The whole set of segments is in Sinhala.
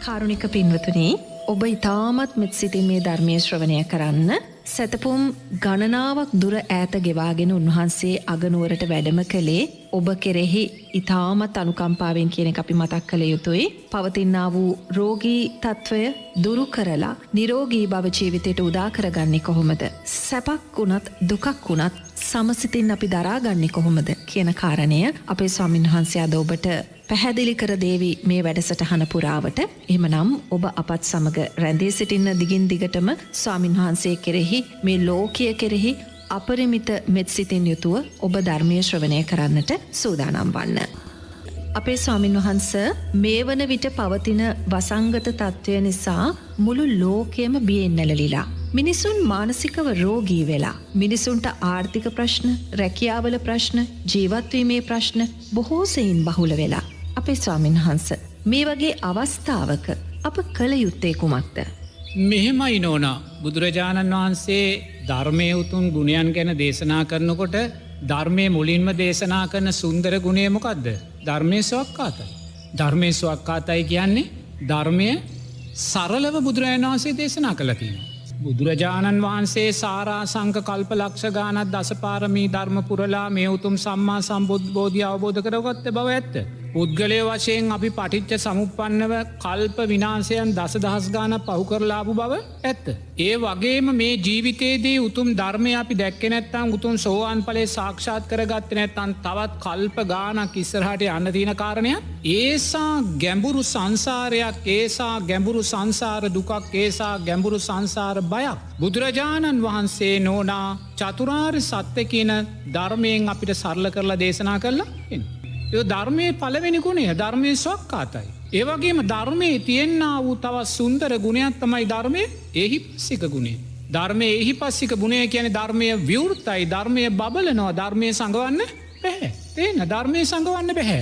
කාරුණික පින්වතුනි, ඔබ ඉතාමත් මෙත් සිතින් මේ ධර්මයේ ශ්‍රවණය කරන්න. සතපුම් ගණනාවක් දුර ඈත ගෙවාගෙන උන්වහන්සේ අගනුවරට වැඩම කළේ ඔබ කෙරෙහි ඉතාමත් අනුකම්පාවෙන් කියන එක අපි මතක් කළ යුතුයි. පවතිනා වූ රෝගී තත්ත්වය දුරු කරලා නිරෝගී භව ජීවිතයට උදා කරගන්නේ කොහොමද? සැපක් වුණත් දුකක් වුණත් සමසිතින් අපි දරාගන්නේ කොහොමද කියන කාරණය අපේ ස්වාමීන් වහන්සේ අද ඔබට පැහැදිලි කර දේවි මේ වැඩසටහන පුරාවට. එහෙමනම් ඔබ අපත් සමග රැඳී සිටින්න දිගින් දිගටම ස්වාමීන් වහන්සේ කෙරෙහි මේ ලෝකය කෙරෙහි අපරිමිත මෙත් සිතින් යුතුව ඔබ ධර්මයේ ශ්‍රවණය කරන්නට සූදානම් වන්න. අපේ ස්වාමීන් වහන්ස මේ වන විට පවතින වසංගත තත්ත්වය නිසා මුළු ලෝකයම බියෙන් නැලලිලා. මිනිසුන් මානසිකව රෝගී වෙලා. මිනිසුන්ට ආර්ථික ප්‍රශ්න, රැකියාවල ප්‍රශ්න, ජීවත්වීමේ ප්‍රශ්න බොහෝ සෙයින් බහුල වෙලා. අපේ ස්වාමීන් වහන්ස මේ වගේ අවස්ථාවක අප කළ යුත්තේ කුමක්ද? මෙහෙමයි නෝනා, බුදුරජාණන් වහන්සේ ධර්මය උතුම් ගුණයන් ගැන දේශනා කරනකොට ධර්මය මුලින්ම දේශනා කරන සුන්දර ගුණය මොකක්ද? ධර්මය ස්වක්කාතයි. ධර්මය ස්වක්කාතයි කියන්නේ ධර්මය සරලව බුදුරජාණන් වහන්සේ දේශනා කළා තියෙනවා. බුදුරජාණන් වහන්සේ සාරා සංක කල්ප ලක්ෂ ගානත් දසපාරමී ධර්ම පුරලා මේ උතුම් සම්මා සම්බුද්ධ අවබෝධ කරගත්ත බව ඇත්ත. පුද්ගලය වශයෙන් අපි පටිච්ච සමුප්පන්නව කල්ප විනාශයන් දසදහස් ගාන පහු කරලාපු බව ඇත්ත. ඒ වගේම මේ ජීවිතයේදී උතුම් ධර්මය අපි දැක්කේ නැත්නම් උතුම් සෝවාන් ඵලයේ සාක්ෂාත් කරගත්තේ නැත්නම් තවත් කල්ප ගානක් ඉස්සරහට යන්න තියෙන කාරණයක්. ඒසා ගැඹුරු සංසාරයක්, ඒසා ගැඹුරු සංසාර දුකක්, ඒසා ගැඹුරු සංසාර බයක් බුදුරජාණන් වහන්සේ නෝනා චතුරාර්ය සත්‍ය කියන ධර්මයෙන් අපිට සරල කරලා දේශනා කළා. ඒ ධර්මයේ පළවෙනි ගුණය ධර්මයේ ස්වක්කාතයි. ඒ වගේම ධර්මයේ තියෙනා වූ තවත් සුන්දර ගුණයක් තමයි ධර්මයේ ඒහිපස්සික ගුණය. ධර්මයේ ඒහිපස්සික ගුණය කියන්නේ ධර්මයේ විවෘතයි, ධර්මයේ බබලනවා, ධර්මයේ සංගවන්න බෑ. තේන්න ධර්මයේ සංගවන්න බෑ.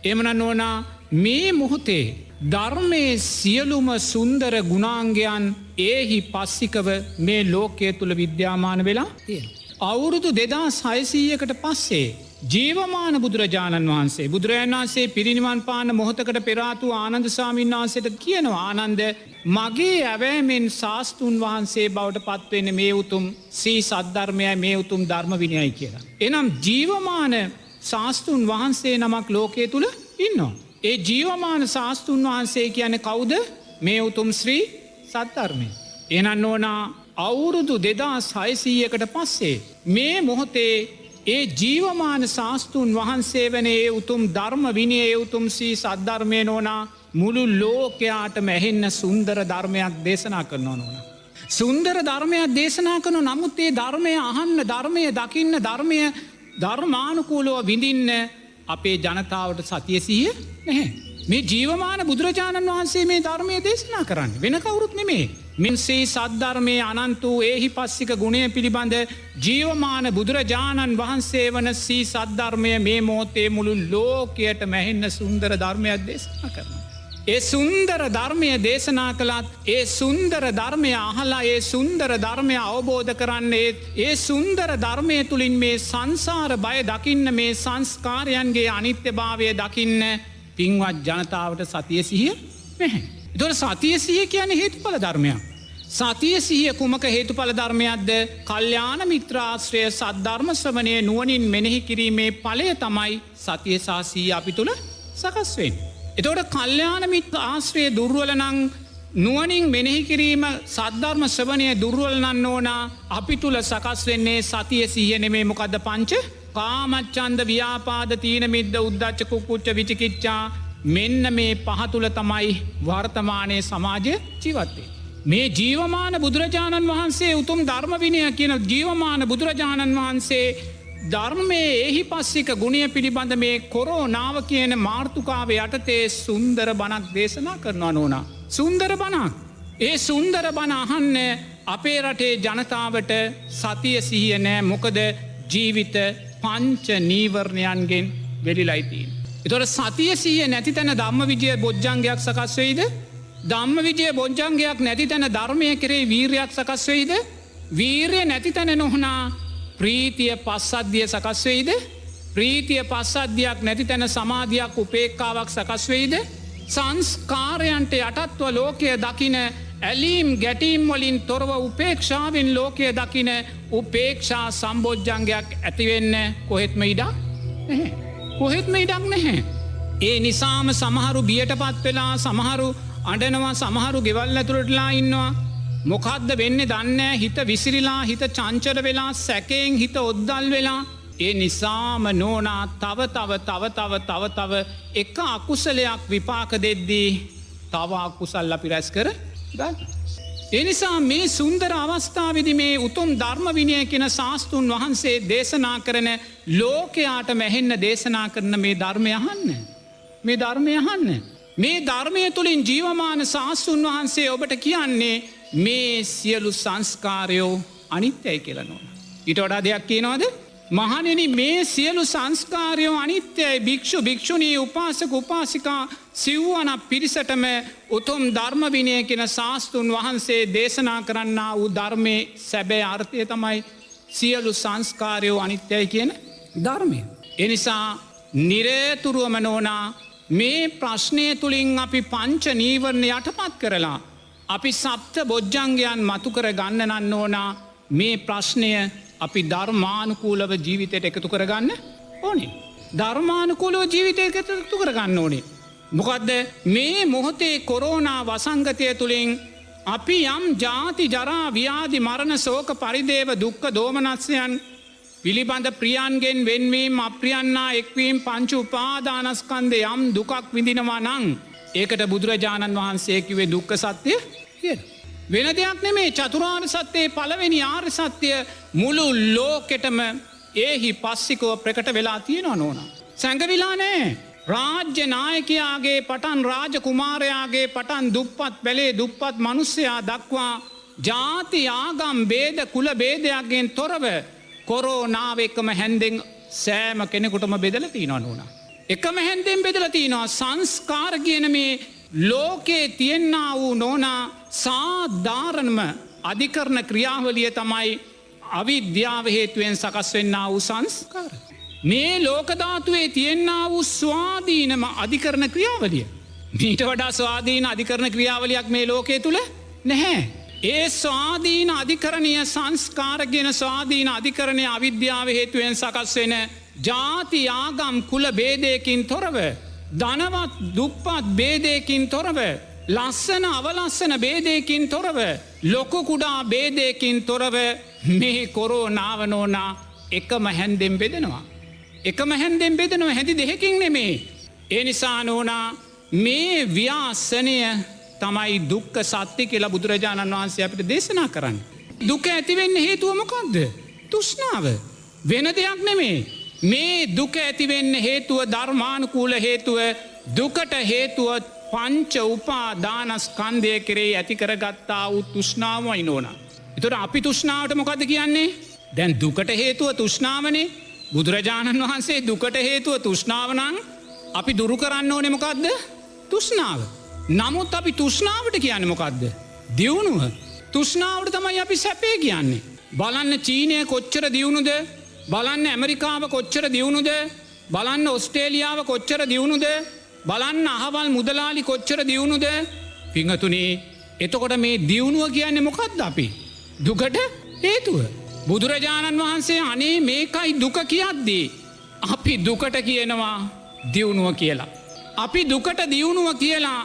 එමනම් නෝනා මේ මොහොතේ ධර්මයේ සියලුම සුන්දර ගුණාංගයන් ඒහිපස්සිකව මේ ලෝකයේ තුල විද්‍යාමාන වෙලා තියෙනවා. අවුරුදු 2600කට පස්සේ ජීවමාන බුදුරජාණන් වහන්සේ පිරිනිවන් පාන මොහොතකට පෙරාතු ආනන්ද ස්වාමීන් වහන්සේට කියනවා, ආනන්ද මගේ ඇවෑමෙන් ශාස්තෘන් වහන්සේ බවට පත්වෙන්න මේ උතුම් සී සද්ධර්මයයි, මේ උතුම් ධර්ම විනයයි කියලා. එනම් ජීවමාන ශාස්තෘන් වහන්සේ නමක් ලෝකයේ තුළ ඉන්නවා. ඒ ජීවමාන ශාස්තෘන් වහන්සේ කියන්නේ කවුද? මේ උතුම් ශ්‍රී සද්ධර්මය. එනන් ඕනා අවුරුදු 2600කට පස්සේ මේ මොහොතේ ඒ ජීවමාන ශාස්තෘන් වහන්සේ වනේ උතුම් ධර්ම විනයේ උතුම් සී සද්ධර්මය නෝනා මුළු ලෝකයාට මැහෙන්න සුන්දර ධර්මයක් දේශනා කරනවා නෝනා. සුන්දර ධර්මයක් දේශනා කරන නමුත් ඒ ධර්මය අහන්න, ධර්මය දකින්න, ධර්මය ධර්මානුකූලව විඳින්න අපේ ජනතාවට සතිය සිහිය නැහැ. මේ ජීවමාන බුදුරජාණන් වහන්සේ මේ ධර්මය දේශනා කරන්න වෙන කවුරුත් නෙමේ. මින්සේ සද්ධර්මයේ අනන්ත වූ ඒහිපස්සික ගුණය පිළිබඳ ජීවමාන බුදුරජාණන් වහන්සේ වන සී සද්ධර්මය මේ මොහොතේ මුළු ලෝකයට මැහෙන්න සුන්දර ධර්මයක් දේශනා කරනවා. ඒ සුන්දර ධර්මය දේශනා කළත් ඒ සුන්දර ධර්මය අහලා ඒ සුන්දර ධර්මය අවබෝධ කරන්නේ ඒ සුන්දර ධර්මය තුලින් මේ සංසාර බය දකින්න, මේ සංස්කාරයන්ගේ අනිත්‍යභාවය දකින්න පින්වත් ජනතාවට සතිය සිහිය නැහැ. ඒතකොට සතිය සිහිය කියන්නේ හේතුඵල ධර්මයක්. සතිය සිහිය කුමක හේතුඵල ධර්මයක්ද? කල්යාණ මිත්‍රාශ්‍රය සද්ධර්ම ශ්‍රවණය නුවණින් මෙනෙහි කිරීමේ ඵලය තමයි සතිය සහ සිහිය අපි තුල සකස් වෙන්නේ. ඒතකොට කල්යාණ මිත්‍ර ආශ්‍රය දුර්වල නම් නුවණින් මෙනෙහි කිරීම සද්ධර්ම ශ්‍රවණය දුර්වල නම් නෝනා අපි තුල සකස් වෙන්නේ සතිය සිහිය නෙමෙයි. මොකද්ද? පංච කාමච්ඡන්ද, ව්‍යාපාද, තීන මිද්ද, උද්ධච්ච, කුක්කුච්ච, විචිකිච්ඡා මෙන්න මේ පහ තුල තමයි වර්තමානයේ සමාජය ජීවත් වෙන්නේ. මේ ජීවමාන බුදුරජාණන් වහන්සේ උතුම් ධර්ම විනය කියන ජීවමාන බුදුරජාණන් වහන්සේ ධර්මයේ ඒහිපස්සික ගුණය පිළිබඳ මේ කොරෝනාව කියන මාර්තුකාව යටතේ සුන්දර බණක් දේශනා කරනවා නෝනා. සුන්දර බණක්. ඒ සුන්දර බණ අහන්න අපේ රටේ ජනතාවට සතිය සිහිය නෑ. මොකද ජීවිත පංච නීවරණයන්ගෙන් වෙලිලා තියෙන්නේ. ඒතොර සතිය සිහිය නැති තැන ධම්මවිජය බොජ්ජංගයක් සකස් වෙයිද? ධම්මවිජය බොජ්ජංගයක් නැති තැන ධර්මය කෙරේ වීරියක් සකස් වෙයිද? වීරිය නැති තැන නොහුනා ප්‍රීතිය පස්සද්ධිය සකස් වෙයිද? ප්‍රීතිය පස්සද්ධියක් නැති තැන සමාධියක් උපේක්ඛාවක් සකස් වෙයිද? සංස්කාරයන්ට යටත්ව ලෝකය දකින ඇලීම් ගැටීම් වලින් තොරව උපේක්ෂාවෙන් ලෝකය දකින උපේක්ෂා සම්බෝජ්ජංගයක් ඇතිවෙන්න කොහෙත්ම ඉඩක් නැහැ. කොහෙත්ම ඉඩක් නැහැ. ඒ නිසාම සමහරු බියට පත් වෙලා සමහරු අඩනවා සමහරු ගෙවල් ඇතුළටලා ඉන්නවා. මොකක්ද වෙන්න දන්නේ හිත විසිරිලා හිත චංචල වෙලා සැකයෙන් හිත ඔද්දල් වෙලා. ඒ නිසාම නෝනා තව එක අකුසලයක් විපාක දෙද්දී තව අකුසල් අපි රැස් කර ගන්න. ඒ නිසා මේ සුන්දර අවස්ථාවේදී මේ උතුම් ධර්ම විනය කියන ශාස්ත්‍රූන් වහන්සේ දේශනා කරන ලෝකයාට මැහෙන්න දේශනා කරන මේ ධර්මය අහන්න. මේ ධර්මය අහන්න. මේ ධර්මය තුළින් ජීවමාන ශාස්ත්‍රූන් වහන්සේ ඔබට කියන්නේ මේ සියලු සංස්කාරයෝ අනිත්‍යයි කියලා නෝනා. ඊට වඩා දෙයක් කියනවද? මහණෙනි මේ සියලු සංස්කාරයෝ අනිත්‍යයි. භික්ෂු භික්ෂුණී උපාසක උපාසිකා සිව්වන පිරිසටම උතුම් ධර්ම විනය කියන ශාස්ත්‍රූන් වහන්සේ දේශනා කරන්නා වූ ධර්මයේ සැබෑ අර්ථය තමයි සියලු සංස්කාරයෝ අනිත්‍යයි කියන ධර්මය. එනිසා නිරේතුරුවම නෝනා මේ ප්‍රශ්නය තුළින් අපි පංච නීවරණ යටපත් කරලා අපි සප්ත බොජ්ජංගයන් මතු කර ගන්න නන්න ඕනා මේ ප්‍රශ්නය අපි ධර්මානුකූලව ජීවිතයට එකතු කරගන්න ඕනේ. ධර්මානුකූලව ජීවිතයට එකතු කරගන්න ඕනේ. මොකදද මේ මොහොතේ කොරෝනා වසංගතය තුළින් අපි යම් ජාති ජරා ව්‍යාධි මරණ සෝක පරිදේව දුක්ඛ දෝමනස්යන් පිළිබඳ ප්‍රියන්ගෙන් වෙන්වීම අප්‍රියන්නා එක්වීම් පංච උපාදානස්කන්ධය යම් දුකක් විඳිනවා නං ඒකට බුදුරජාණන් වහන්සේ කිව්වේ දුක්ඛ සත්‍ය කියලා. වෙන දෙයක් නෙමේ චතුරාර්ය සත්‍යයේ පළවෙනි ආර්ය සත්‍ය මුළු ලෝකෙටම ඒහි පස්සිකව ප්‍රකට වෙලා තියෙනවා නෝනා. සැඟවිලා නෑ. රාජ්‍ය නායකයාගේ පටන් රාජ කුමාරයාගේ පටන් දුප්පත් බැලේ දුප්පත් මනුස්සයා දක්වා ජාති ආගම් බේද කුල බේදයක්ගෙන් තොරව කොරෝනාව එකම හැන්දෙන් සෑම කෙනෙකුටම බෙදලා තියෙනවා නෝනා. එකම හැන්දෙන් බෙදලා තියෙනවා සංස්කාර කියන මේ ලෝකේ තියෙනා වූ නෝනා සාධාරණම අධිකරණ ක්‍රියාවලිය තමයි අවිද්‍යාව හේතුවෙන් සකස් වෙන්නා වූ සංස්කාර. මේ ලෝකධාතුවේ තියෙන්නා වූ ස්වාධීනම අධිකරණ ක්‍රියාවලිය. මීට වඩා ස්වාධීන අධිකරණ ක්‍රියාවලියක් මේ ලෝකයේ තුළ නැහැ. ඒ ස්වාධීන අධිකරණය සංස්කාරගෙන ස්වාධීන අධිකරණය අවිද්‍යාව හේතුවෙන් සකස් වෙන ජාති ආගම් කුල බේදයකින් තොරව ධනවත් දුප්පත් බේදයකින් තොරව ලස්සන අවලස්සන බේදයකින් තොරව ලොකු කුඩා බේදයකින් තොරව මේ කොරෝනාව නෝනා එකම හැන්දෙන් බෙදෙනවා. එකම හැන්දෙන් බෙදෙනවා හැදි දෙකකින් නෙමේ. ඒ නිසා නෝනා මේ ව්‍යාසනය තමයි දුක්ඛ සත්‍ය කියලා බුදුරජාණන් වහන්සේ අපිට දේශනා කරන්නේ. දුක ඇතිවෙන්න හේතුව මොකක්ද? තෘෂ්ණාව. වෙන දෙයක් නෙමේ. මේ දුක ඇතිවෙන්න හේතුව ධර්මානුකූල හේතුව දුකට හේතුව පංච උපාදානස්කන්ධය කෙරෙහි ඇති කරගත්තා වූ තෘෂ්ණාවයි නෝනා. එතකොට අපි තෘෂ්ණාවට මොකද්ද කියන්නේ? දැන් දුකට හේතුව තෘෂ්ණාවනේ. බුදුරජාණන් වහන්සේ දුකට හේතුව තෘෂ්ණාව නම් අපි දුරු කරන්න ඕනේ මොකද්ද? තෘෂ්ණාව. නමුත් අපි තෘෂ්ණාවට කියන්නේ මොකද්ද? දියුණුව. තෘෂ්ණාවට තමයි අපි සැපේ කියන්නේ. බලන්න චීනය කොච්චර දියුණුද? බලන්න ඇමරිකාව කොච්චර දියුණුද? බලන්න ඔස්ට්‍රේලියාව කොච්චර දියුණුද? බලන්න අහවල් මුදලාලි කොච්චර දියුණුද? පිංගතුනි, එතකොට මේ දියුණුව කියන්නේ මොකද්ද අපි? දුකට හේතුව. බුදුරජාණන් වහන්සේ අනේ මේකයි දුක කියද්දී අපි දුකට කියනවා දියුණුව කියලා. අපි දුකට දියුණුව කියලා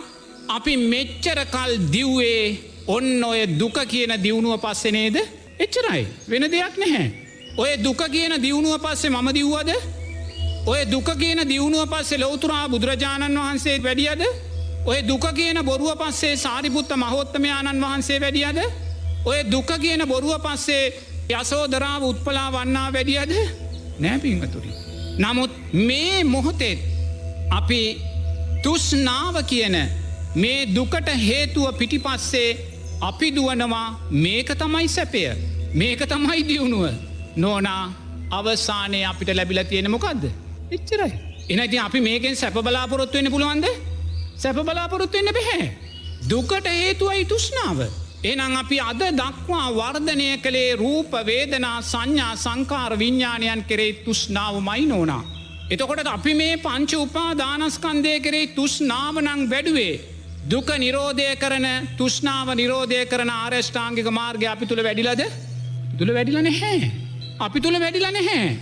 අපි මෙච්චර කල් දිව්වේ ඔන්න ඔය දුක කියන දියුණුව පස්සේ නේද? එච්චරයි. වෙන දෙයක් නැහැ. ඔය දුක කියන දියුණුව පස්සේ මම දිව්වද? ඔය දුක කියන දියුණුව පස්සේ ලෞතුරා බුදුරජාණන් වහන්සේ වැඩියද? ඔය දුක කියන බොරුව පස්සේ සාරිපුත්ත මහෝත්තමයාණන් වහන්සේ වැඩියද? ඔය දුක කියන බොරුව පස්සේ යසෝදරාව උත්පලා වන්නා වැඩියද? නෑ පින්වතුනි. නමුත් මේ මොහොතේ අපි තෘෂ්ණාව කියන මේ දුකට හේතුව පිටිපස්සේ අපි දුවනවා මේක තමයි සැපය. මේක තමයි දියුණුව. නෝනා අවසානයේ අපිට ලැබිලා තියෙන මොකද්ද? එච්චරයි. එහෙනම් ඉතින් අපි මේකෙන් සැප බලාපොරොත්තු වෙන්න පුළුවන්ද? සැප බලාපොරොත්තු වෙන්න බෑ. දුකට හේතුවයි තෘෂ්ණාව. එහෙනම් අපි අද දක්වා වර්ධනය කළේ රූප වේදනා සංඥා සංකාර විඥානයන් කෙරෙහි තෘෂ්ණාවමයි නෝනා. එතකොට අපි මේ පංච උපාදානස්කන්ධය කරේ තෘෂ්ණාව නම් වැඩුවේ දුක නිරෝධය කරන තෘෂ්ණාව නිරෝධය කරන ආර්යෂ්ටාංගික මාර්ගය අපි තුල වැඩිලාද? තුල වැඩිලා නැහැ. අපි තුල වැඩිලා නැහැ.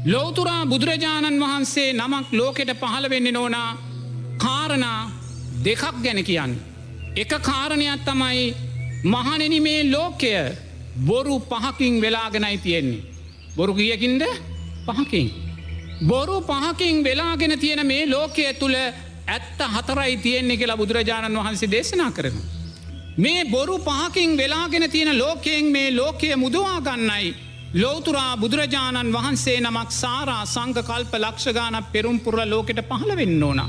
ලෞතුරා බුදුරජාණන් වහන්සේ නමක් ලෝකෙට පහළ වෙන්නේ නෝනා කාරණා දෙකක් ගැන කියන්නේ. එක කාරණයක් තමයි මහණෙනි මේ ලෝකය බොරු පහකින් වෙලාගෙනයි තියෙන්නේ. බොරු කීයකින්ද? පහකින්. බොරු පහකින් වෙලාගෙන තියෙන මේ ලෝකය තුල ඇත්ත හතරයි තියෙන්නේ කියලා බුදුරජාණන් වහන්සේ දේශනා කරනවා. මේ බොරු පහකින් වෙලාගෙන තියෙන ලෝකයෙන් මේ ලෝකය මුදවා ගන්නයි ලෞතුරා බුදුරජාණන් වහන්සේ නමක් සාරා සංඝ කල්ප ලක්ෂ ගාණක් පෙරම් පුරලා ලෝකෙට පහළ වෙන්න ඕන.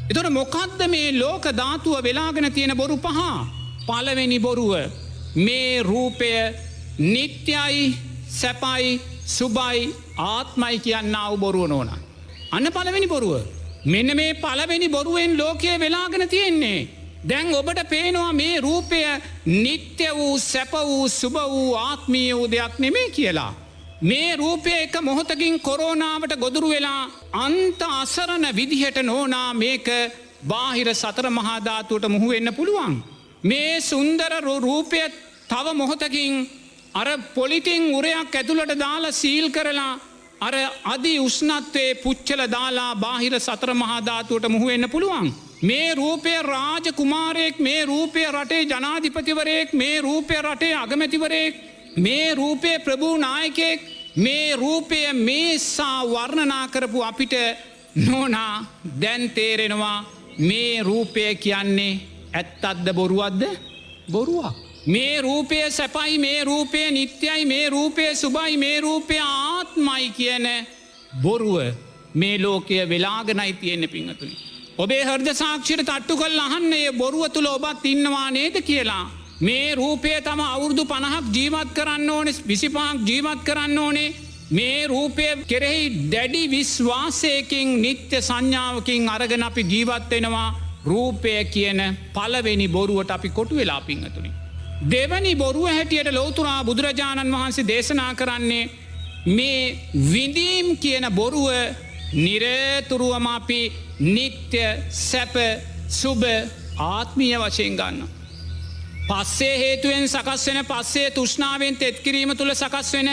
එතකොට මොකද්ද මේ ලෝක ධාතුව වෙලාගෙන තියෙන බොරු පහ? පළවෙනි බොරුව මේ රූපය නිට්ටයයි සැපයි සුභයි ආත්මයි කියන්නා වූ බොරුව නෝන. අන්න පළවෙනි බොරුව. මෙන්න මේ පළවෙනි බොරුවෙන් ලෝකය වෙලාගෙන තියෙන්නේ. දැන් ඔබට පේනවා මේ රූපය නිත්‍ය වූ සැප වූ සුභ වූ ආත්මීය වූ දෙයක් නෙමෙයි කියලා. මේ රූපය එක මොහොතකින් කොරෝනාවට ගොදුරු වෙලා අන්ත අසරණ විදිහට නෝනා මේක බාහිර සතර මහා ධාතුවට මුහු වෙන්න පුළුවන්. මේ සුන්දර රූපය තව මොහොතකින් අර පොලිතින් උරයක් ඇතුළට දාලා සීල් කරලා අර අධි උෂ්ණත්වයේ පුච්චල දාලා බාහිර සතර මහා ධාතුවට මුහු වෙන්න පුළුවන්. මේ රූපය රාජ කුමාරයෙක්, මේ රූපය රටේ ජනාධිපතිවරයෙක්, මේ රූපය රටේ අගමැතිවරයෙක්, මේ රූපය ප්‍රභූ නායකයෙක්, මේ රූපය මේසා වර්ණනා කරපු අපිට නෝනා දැන් තේරෙනවා මේ රූපය කියන්නේ ඇත්තක්ද බොරුවක්ද? බොරුවක්. මේ රූපය සැපයි, මේ රූපය නිත්‍යයි, මේ රූපය සුභයි, මේ රූපය ආත්මයි කියන බොරුව මේ ලෝකය වෙලාගෙනයි තියෙන්නේ පිංගතුනි. ඔබේ හෘද සාක්ෂියට තට්ටු කරලා අහන්න මේ බොරුව තුල ඔබත් ඉන්නවා නේද කියලා. මේ රූපය තම අවුරුදු 50ක් ජීවත් කරන්න ඕනේ, 25ක් ජීවත් කරන්න ඕනේ. මේ රූපය කෙරෙහි දැඩි විශ්වාසයකින් නිත්‍ය සංඥාවකින් අරගෙන අපි ජීවත් වෙනවා. රූපය කියන පළවෙනි බොරුවට අපි කොටු වෙලා පිංගතුනි. දෙවැනි බොරුව හැටියට ලෞතුරා බුදුරජාණන් වහන්සේ දේශනා කරන්නේ මේ විඳීම් කියන බොරුව නිරතුරුවම අපි නිත්‍ය සැප සුභ ආත්මීය වශයෙන් ගන්න. පස්සේ හේතුවෙන් සකස් වෙන පස්සේ තෘෂ්ණාවෙන් තෙත් කිරීම තුළ සකස් වෙන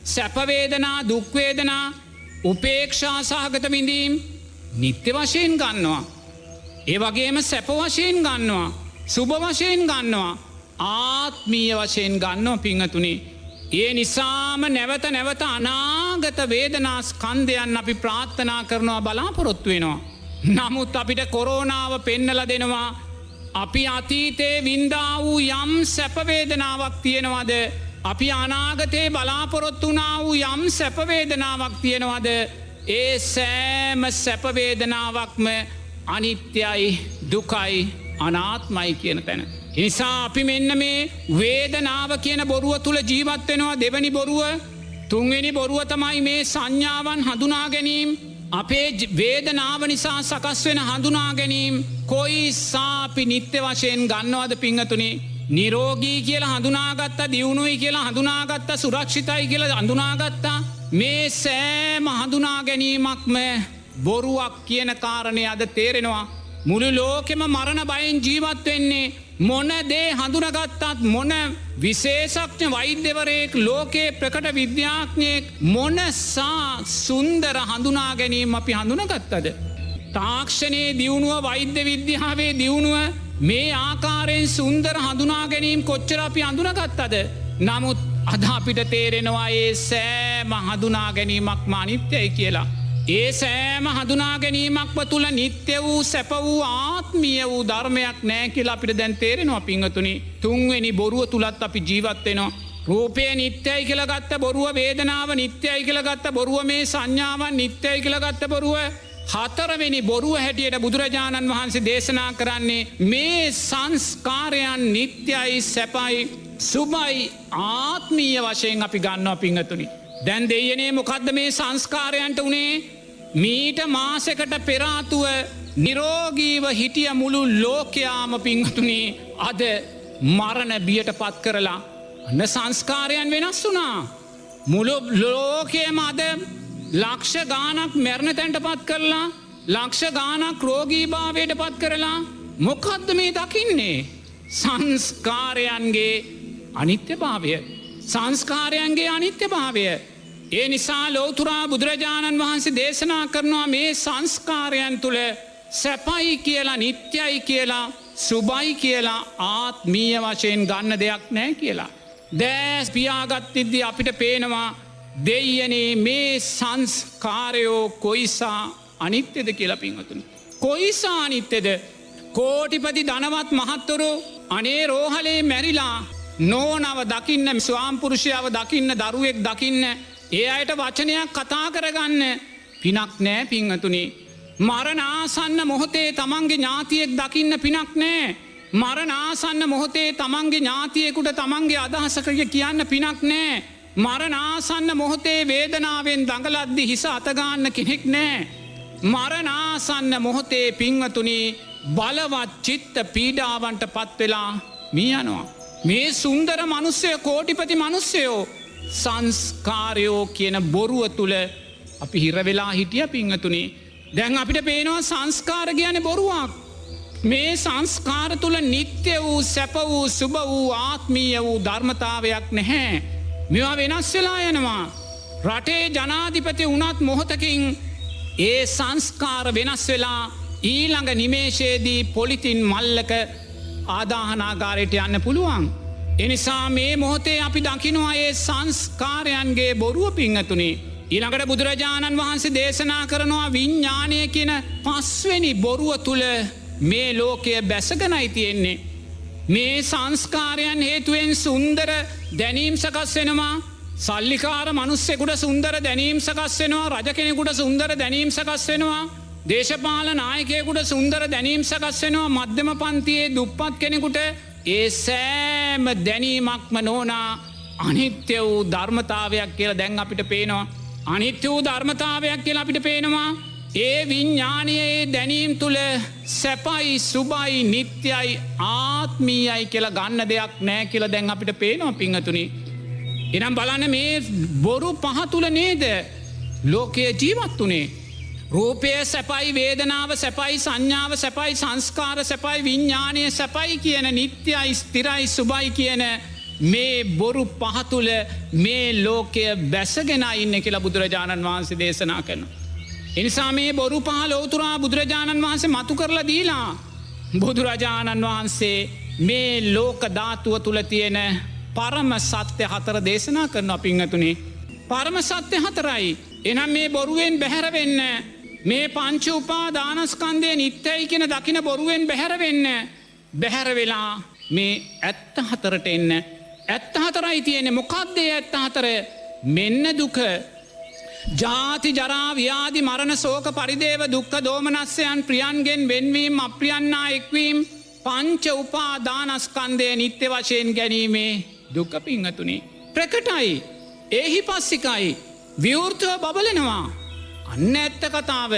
සැප වේදනා දුක් වේදනා උපේක්ෂා සහගත විඳීම් නිත්‍ය වශයෙන් ගන්නවා. ඒ වගේම සැප වශයෙන් ගන්නවා, සුභ වශයෙන් ගන්නවා, ආත්මීය වශයෙන් ගන්නවා පිංගතුනි. ඒ නිසාම නැවත නැවත අනාගත වේදනා ස්කන්ධයන් අපි ප්‍රාර්ථනා කරනවා, බලාපොරොත්තු වෙනවා. නමුත් අපිට කොරෝනාව පෙන්නලා දෙනවා අපි අතීතේ වින්දා වූ යම් සැප වේදනාවක් තියෙනවද, අපි අනාගතේ බලාපොරොත්තු වුණා වූ යම් සැප වේදනාවක් තියෙනවද, ඒ සෑම සැප වේදනාවක්ම අනිත්‍යයි දුකයි අනාත්මයි කියන තැන. නිසා අපි මෙන්න මේ වේදනාව කියන බොරුව තුල ජීවත් වෙනවා. දෙවැනි බොරුව. තුන්වෙනි බොරුව තමයි මේ සංඥාවන් හඳුනා ගැනීම. අපේ වේදනාව නිසා සකස් වෙන හඳුනා ගැනීම කොයිසා අපි නිත්‍ය වශයෙන් ගන්නවද පිංගතුනි? නිරෝගී කියලා හඳුනාගත්තා, දියුණුවයි කියලා හඳුනාගත්තා, සුරක්ෂිතයි කියලා හඳුනාගත්තා. මේ සෑම හඳුනා ගැනීමක්ම බොරුවක් කියන කාරණය අද තේරෙනවා. මුළු ලෝකෙම මරණ බයෙන් ජීවත් වෙන්නේ මොන දේ හඳුනගත්තත්, මොන විශේෂඥ වෛද්‍යවරයෙක්, ලෝකයේ ප්‍රකට විද්‍යාඥයෙක් මොනසා සුන්දර හඳුනා ගැනීම අපි හඳුනගත්තද? තාක්ෂණයේ දියුණුව, වෛද්‍ය විද්‍යාවේ දියුණුව මේ ආකාරයෙන් සුන්දර හඳුනා ගැනීම කොච්චර අපි හඳුනගත්තද? නමුත් අද අපිට තේරෙනවා ඒ සෑම හඳුනා ගැනීමක්ම අනිත්‍යයි කියලා. ඒ සෑම හඳුනා ගැනීමක්ම තුළ නිත්‍ය වූ සැප වූ ආත්මීය වූ ධර්මයක් නෑ කියලා අපිට දැන් තේරෙනවා පිංගතුනි. තුන්වෙනි බොරුව තුලත් අපි ජීවත් වෙනවා. රූපය නිත්‍යයි කියලා ගත්ත බොරුව, වේදනාව නිත්‍යයි කියලා ගත්ත බොරුව, මේ සංඥාවන් නිත්‍යයි කියලා ගත්ත බොරුව. හතරවෙනි බොරුව හැටියට බුදුරජාණන් වහන්සේ දේශනා කරන්නේ මේ සංස්කාරයන් නිත්‍යයි සැපයි සුභයි ආත්මීය වශයෙන් අපි ගන්නවා පිංගතුනි. දැන් දෙයනේ මොකද්ද මේ සංස්කාරයන්ට උනේ? මීට මාසෙකට පෙර ආතුව නිරෝගීව හිටිය මුළු ලෝකයාම පිංගතුනි අද මරණ බියට පත් කරලා අන්න සංස්කාරයන් වෙනස් වුණා. මුළු ලෝකයේම අද ලක්ෂ ගානක් මැරණ තැන්ට පත් කරලා ලක්ෂ ගානක් රෝගී භාවයට පත් කරලා මොකද්ද මේ දකින්නේ? සංස්කාරයන්ගේ අනිත්‍ය භාවය. සංස්කාරයන්ගේ අනිත්‍ය භාවය. ඒ නිසා ලෝතුරා බුදුරජාණන් වහන්සේ දේශනා කරනවා මේ සංස්කාරයන් තුළ සැපයි කියලා නිත්‍යයි කියලා සුබයි කියලා ආත්මීය වශයෙන් ගන්න දෙයක් නෑ කියලා. දැස් පියාගත්තිද්දි අපිට පේනවා දෙයනේ මේ සංස්කාරයෝ කොයිසා අනිත්‍යද කියලා පින්වතුනි. කොයිසා අනිත්‍යද? කෝටිපති ධනවත් මහත්තුරු අනේ රෝහලේ මැරිලා නෝනව දකින්න ස්වාම්පුරුෂයාව දකින්න දරුවෙක් දකින්න ඒ අයට වචනයක් කතා කරගන්න පිනක් නෑ පින්වතුනි. මරණාසන්න මොහොතේ තමන්ගේ ඥාතියෙක් දකින්න පිනක් නෑ. මරණාසන්න මොහොතේ තමන්ගේ ඥාතියෙකුට තමන්ගේ අදහසකය කියන්න පිනක් නෑ. මරණාසන්න මොහොතේ වේදනාවෙන් දඟලද්දි හිස අතගාන්න කෙනෙක් නෑ. මරණාසන්න මොහොතේ පින්වතුනි බලවත් චිත්ත පීඩාවන්ට පත්වෙලා මී යනවා. මේ සුන්දර මනුස්සය කෝටිපති මනුස්සයෝ සංස්කාරයෝ කියන බොරුව තුළ අපි හිරවෙලා හිටිය පින්වතුනි. දැන් අපිට පේනවා සංස්කාර කියන බොරුවක්. මේ සංස්කාර තුළ නිත්‍ය වූ සැප වූ සුබ වූ ආත්මීය වූ ධර්මතාවයක් නැහැ. මෙවා වෙනස් වෙලා යනවා. රටේ ජනාධිපති වුණත් මොහොතකින් ඒ සංස්කාර වෙනස් වෙලා ඊළඟ නිමේශයේදී පොලිතින් මල්ලක ආදාහනාගාරයට යන්න පුළුවන්. එනිසා මේ මොහොතේ අපි දකිනවා ඒ සංස්කාරයන්ගේ බොරුව පිංහතුනි. ඊළඟට බුදුරජාණන් වහන්සේ දේශනා කරනවා විඤ්ඥානය කියන පස්වෙනි බොරුව තුළ මේ ලෝකය බැසගනයි තියෙන්නේ. මේ සංස්කාරයන් හේතුවෙන් සුන්දර දැනීම් සකස් වෙනවා. සල්ලිකාර මනුස්සෙකුට සුන්දර දැනීම් සකස් වෙනවා. රජ කෙනෙකුට සුන්දර දැනීම් සකස් වෙනවා. දේශපාල නායකයෙකුට සුන්දර දැනීම් සකස් වෙනවා. මධ්‍යම පන්තියේ දුප්පත් කෙනෙකුට ඒ සෑම දැනීමක්ම නෝනා අනිත්‍ය වූ ධර්මතාවයක් කියලා දැන් අපිට පේනවා. අනිත්‍ය වූ ධර්මතාවයක් කියලා අපිට පේනවා. ඒ විඤ්ඥානයේ දැනීම් තුළ සැපයි සුබයි නිත්‍යයි ආත්මීයයි කියලා ගන්න දෙයක් නෑ කියලා දැන් අපිට පේනවා පිංහතුනි. එනම් බලන්න මේ බොරු පහ තුළ නේද ලෝකයේ ජීවත් වනේ. රූපය සැපයි වේදනාව සැපයි සංඥාව සැපයි සංස්කාර සැපයි විඤ්ඥානය සැපයි කියන නිත්‍යයි ස්තිරයි සුබයි කියන මේ බොරු පහ තුළ මේ ලෝකය බැසගෙන ඉන්න කියලා බුදුරජාණන් වහන්සේ දේශනා කරනවා. එනිසා මේ බොරු පහ ලෝතුරා බුදුරජාණන් වහන්සේ මතු කරලා දීලා බුදුරජාණන් වහන්සේ මේ ලෝක ධාතුව තුළ තියෙන පරම සත්‍ය හතර දේශනා කරන පිංහතුනේ. පරම සත්‍ය හතරයි. එනම් මේ බොරුවෙන් බැහැරවෙන්න මේ පංච උපාදානස්කන්ධය නිත්‍යයි කියන දකින බොරුවෙන් බැහැරවෙන්න බැහැරවෙලා මේ ඇත්ත හතරට එන්න. ඇත්ත හතරයි තියෙන මොකක්දේ ඇත්ත හතර මෙන්න දුක ජාති ජරා ව්‍යාධි මරණ සෝක පරිදේව දුක්ඛ දෝමනස්සයන් ප්‍රියන්ගෙන් වෙන්වීම අප්‍රියන්නා එක්වීම පංච උපාදානස්කන්ධය නිත්‍ය වශයෙන් ගැනීමේ දුක පිංහතුනි. ප්‍රකටයි ඒහි පස්සිකයි විවෘතව බබලනවා. අන්න ඇත්ත කතාව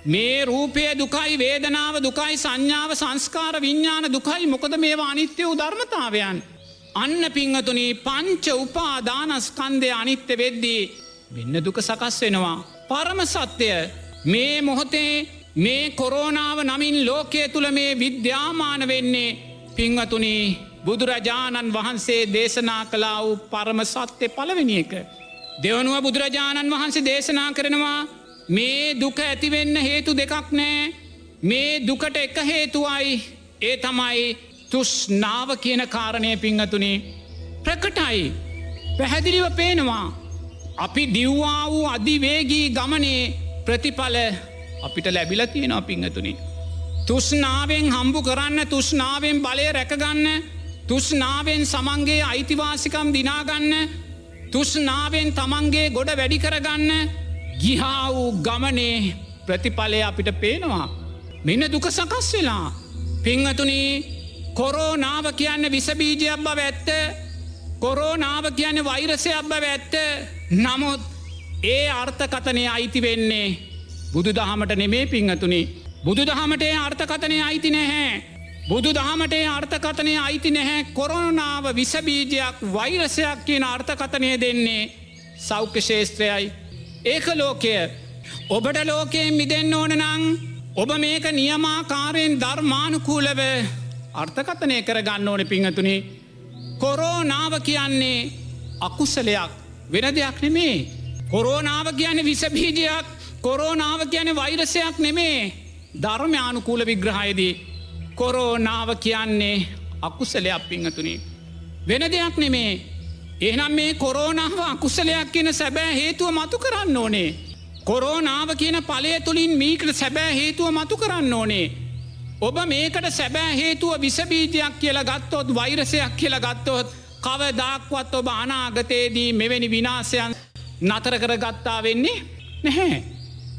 මේ රූපය දුකයි වේදනාව දුකයි සංඥාව සංස්කාර විඤ්ඥාන දුකයි මොකද මේවා අනිත්‍ය වූ ධර්මතාවයන්. අන්න පිංහතුනි පංච උපාදානස්කන්ධය අනිත්‍ය වෙද්දී මෙන්න දුක සකස් වෙනවා. පරම සත්‍යය මේ මොහොතේ මේ කොරෝනාව නමින් ලෝකය තුළ මේ විද්‍යාමාන වෙන්නේ පිංහතුනි බුදුරජාණන් වහන්සේ දේශනා කලා වූ පරම සත්‍යය පළවෙනි එක. දෙවනුව බුදුරජාණන් වහන්සේ දේශනා කරනවා මේ දුක ඇතිවෙන්න හේතු දෙකක් නෑ. මේ දුකට එක හේතුවයි ඒ තමයි තුෂ්නාව කියන කාරණය පිංහතුනි ප්‍රකටයි පැහැදිලිව පේනවා. අපි දිව්වා වූ අධිවේගී ගමනේ ප්‍රතිඵල අපිට ලැබිල තියෙනවා පිංහතුනි. තුෂ්නාවෙන් හම්බු කරන්න තුෂ්නාවෙන් බලය රැකගන්න තුෂ්නාවෙන් සමන්ගේ අයිතිවාසිකම් දිනාගන්න තුෂ්නාවෙන් තමන්ගේ ගොඩ වැඩි කරගන්න ගිහා වූ ගමනේ ප්‍රතිඵලය අපිට පේනවා. මෙන්න දුක සකස් වෙලා පිංහතුනි කොරෝනාව කියන්න විසබීජයක් බව ඇත්ත. කොරෝනාව කියන වෛරසයක් බව ඇත්ත. නමුත් ඒ අර්ථකතනය අයිති වෙන්නේ බුදු දහමට නෙමේ පිංහතුනි. බුදු දහමට අර්ථකතනය අයිති නැහැ. බුදු දහමට අර්ථකතනය අයිති නැහැ. කොරෝනාව විසබීජයක් වෛරසයක් කියන අර්ථකතනය දෙන්නේ සෞඛ්‍ය ශේෂත්‍රයයි ඒක ලෝකය. ඔබට ලෝකයෙන් මිදෙන්න ඕන නං ඔබ මේක නියමාකාරයෙන් ධර්මානුකූලව අර්ථකථනය කර ගන්න ඕන පිංහතුනි. කොරෝනාව කියන්නේ අකුසලයක් වෙන දෙයක් නෙමේ. කොරෝනාව කියන්නේ විසබීජයක් කොරෝනාව කියන්නේ වෛරසයක් නෙමේ. ධර්මානුකූල විග්‍රහයේදී කොරෝනාව කියන්නේ අකුසලයක් පිංහතුනි. වෙන දෙයක් නෙමේ. එහෙනම් මේ කොරෝනාව අකුසලයක් කියන සැබෑ හේතුව මතු කරන්න ඕනේ. කොරෝනාව කියන ඵලය තුලින් මේකට සැබෑ හේතුව මතු කරන්න ඕනේ. ඔබ මේකට සැබෑ හේතුව විසබීජයක් කියලා ගත්තොත් වෛරසයක් කියලා ගත්තොත් කවදාක්වත් ඔබ අනාගතයේදී මෙවැනි විනාශයන් නතර කරගත්තා වෙන්නේ නැහැ.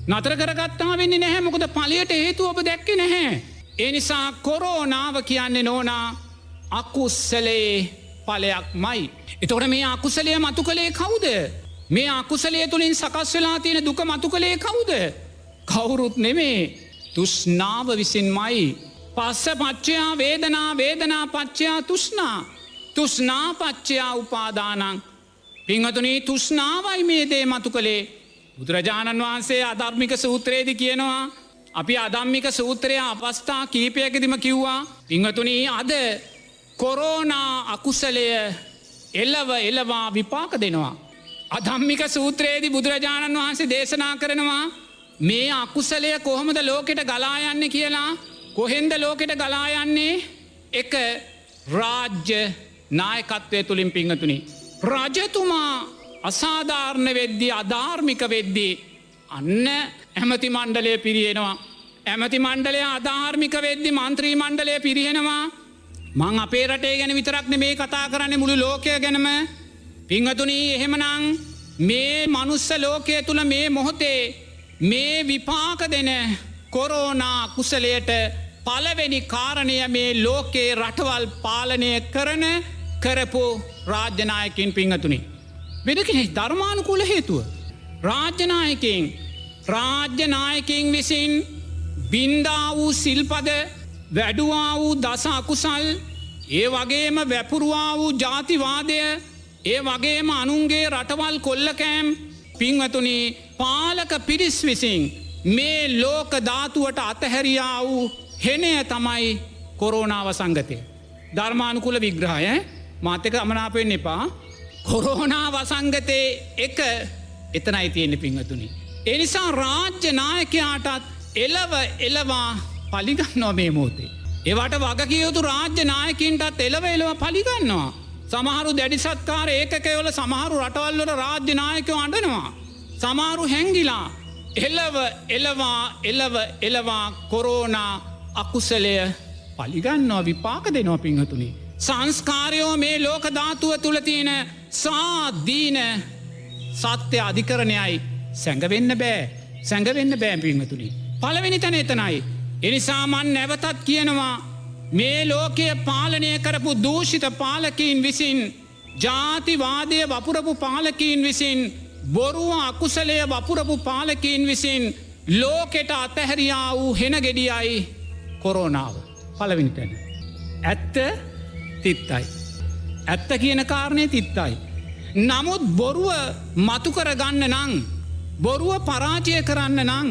නතර කරගත්තා වෙන්නේ නැහැ. මොකද ඵලයට හේතුව ඔබ දැක්කේ නැහැ. ඒ නිසා කොරෝනාව කියන්නේ නෝනා අකුසලයේ ඵලයක්මයි. එතකොට මේ අකුසලය මතු කළේ කවුද? මේ අකුසලය තුලින් සකස් වෙලා තියෙන දුක මතු කළේ කවුද? කවුරුත් නෙමේ. තෘෂ්ණාව විසින්මයි. පස්ස පච්චයා වේදනා වේදනා පච්චයා තෘෂ්ණා තෘෂ්ණා පච්චයා උපාදානං. පින්වතුනි තෘෂ්ණාවයි මේ දේ මතු කළේ. බුදුරජාණන් වහන්සේ අධර්මික සූත්‍රයේදී කියනවා අපි අධම්මික සූත්‍රයේ අවස්ථා කීපයකදීම කිව්වා පින්වතුනි අද කොරෝනා අකුසලය එළවා විපාක දෙනවා. අධම්මික සූත්‍රයේදී බුදුරජාණන් වහන්සේ දේශනා කරනවා මේ අකුසලය කොහොමද ලෝකෙට ගලා යන්නේ කියලා. කොහෙන්ද ලෝකෙට ගලා යන්නේ? එක රාජ්‍ය නායකත්වය තුලින් පිංගතුනි. රජතුමා අසාධාරණ වෙද්දී අධාර්මික වෙද්දී අන්න ඇමති මණ්ඩලය පිරියෙනවා. ඇමති මණ්ඩලය අධාර්මික වෙද්දී මන්ත්‍රී මණ්ඩලය පිරිහෙනවා. මං අපේ රටේ ගැන විතරක් නෙමේ කතා කරන්නේ මුළු ලෝකය ගැනම. පිංගතුනි එහෙමනම් මේ මනුස්ස ලෝකය තුල මේ මොහොතේ මේ විපාක දෙන කොරෝනා කුසලයට පළවෙනි කාරණය මේ ලෝකේ රටවල් පාලනය කරපු රාජ්‍ය නායකයින් පිංගතුනි. වෙන කෙනෙක් ධර්මානුකූල හේතුව. රාජ්‍ය නායකයින් විසින් බින්දා වූ සිල්පද වැඩුවා වූ දස අකුසල් ඒ වගේම වැපුරුවා වූ ජාතිවාදය ඒ වගේම අනුන්ගේ රටවල් කොල්ලකෑම් පින්වතුනි පාලක පිරිස් විසින් මේ ලෝක ධාතුවට අතහැරියා වූ හෙනය තමයි කොරෝනාව සංගතය. ධර්මානුකූල විග්‍රහය මාත් එක්ක අමනාප වෙන්න එපා. කොරෝනා වසංගතේ එක එතනයි තියෙන්නේ පින්වතුනි. ඒ නිසා රාජ්‍ය නායකයාටත් එළවා පලිගන්නවා මේ මොහොතේ. ඒවට වගකිය යුතු රාජ්‍ය නායකින්ටත් එළව පලිගන්නවා. සමහරු දැඩි සත්කාර ඒකකවල සමහරු රටවල් වල රාජ්‍ය නායකයෝ අඬනවා. සමහරු හැංගිලා එළවා කොරෝනා අකුසලය පලිගන්නවා විපාක දෙනවා පින්වතුනි. සංස්කාරයෝ මේ ලෝක ධාතුව තුල තියෙන සාදීන සත්‍ය අධිකරණයයි සැඟවෙන්න බෑ පින්වතුනි. පළවෙනි තැන එතනයි. එනිසා මන් නැවතත් කියනවා මේ ලෝකය පාලනය කරපු දූෂිත පාලකීන් විසින් ජාතිවාදය වපුරපු පාලකීන් විසින් බොරුව අකුසලය වපුරපු පාලකීන් විසින් ලෝකෙට අතහැරියා වූ හෙන ගෙඩියයි කොරෝනාව. පළවෙනි තැන. ඇත්ත තිත්තයි. ඇත්ත කියන කාරණය තිත්තයි. නමුත් බොරුව මතු කරගන්න නං බොරුව පරාජය කරන්න නං